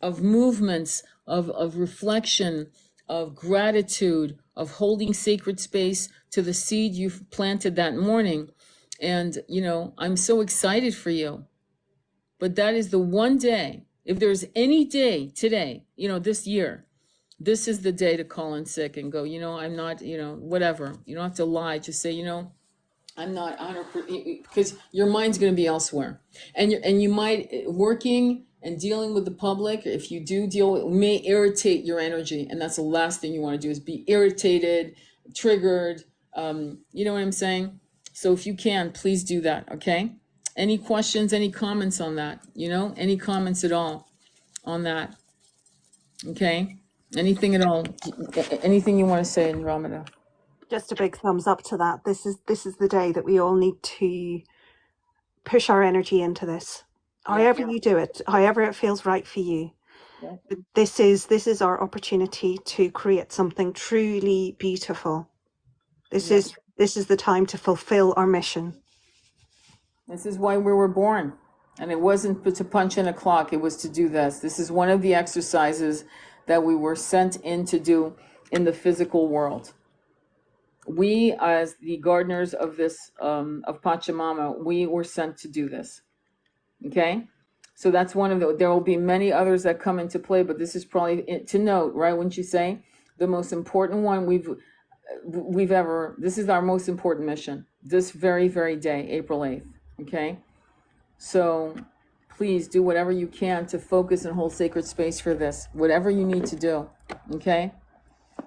of movements, of reflection, of gratitude, of holding sacred space to the seed you've planted that morning. And, I'm so excited for you. But that is the one day, if there's any day today, this year, this is the day to call in sick and go, I'm not, whatever. You don't have to lie. Just say, I'm not 100%, because your mind's going to be elsewhere, and you might working and dealing with the public. If you do deal with, may irritate your energy, and that's the last thing you want to do is be irritated, triggered. You know what I'm saying? So if you can, please do that. Okay. Any questions? Any comments on that? Any comments at all on that? Okay. Anything at all? Anything you want to say, Andromeda? Just a big thumbs up to that. This is the day that we all need to push our energy into this. However you do it, however it feels right for you. Yeah. This is our opportunity to create something truly beautiful. This is the time to fulfill our mission. This is why we were born. And it wasn't to punch in a clock, it was to do this. This is one of the exercises that we were sent in to do in the physical world. We, as the gardeners of this, of Pachamama, we were sent to do this. Okay? So that's one of there will be many others that come into play, but this is probably to note, right? Wouldn't you say? The most important one we've ever, this is our most important mission. This very, very day, April 8th. Okay? So please do whatever you can to focus and hold sacred space for this, whatever you need to do. Okay?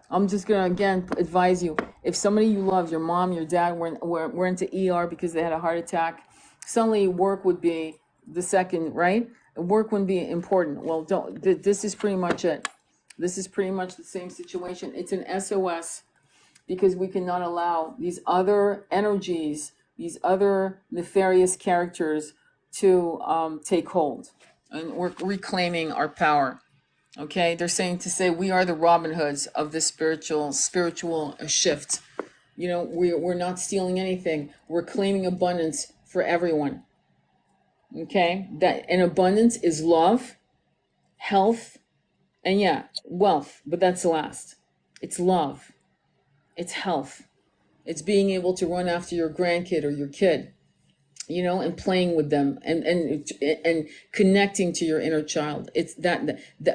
I'm just going to, again, advise you, if somebody you love, your mom, your dad, were into ER because they had a heart attack, suddenly work would be the second, right? Work wouldn't be important. Well, this is pretty much it. This is pretty much the same situation. It's an SOS, because we cannot allow these other energies, these other nefarious characters to take hold. And we're reclaiming our power. Okay, they're saying to say we are the Robin Hoods of this spiritual shift. We're not stealing anything. We're claiming abundance for everyone. Okay, that and abundance is love, health, and wealth. But that's the last. It's love. It's health. It's being able to run after your grandkid or your kid, and playing with them and connecting to your inner child. It's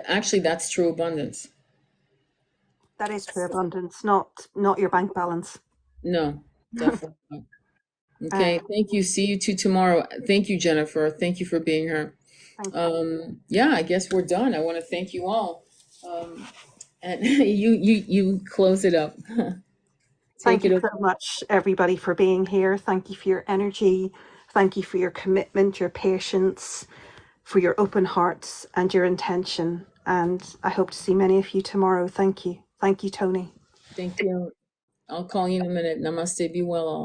actually that's true abundance. That is true abundance, not your bank balance. No, definitely not. Okay, thank you. See you two tomorrow. Thank you, Jennifer. Thank you for being here. I guess we're done. I want to thank you all. And you close it up. Thank you so much, everybody, for being here. Thank you for your energy. Thank you for your commitment, your patience, for your open hearts and your intention. And I hope to see many of you tomorrow. Thank you. Thank you, Tony. Thank you. I'll call you in a minute. Namaste. Be well all.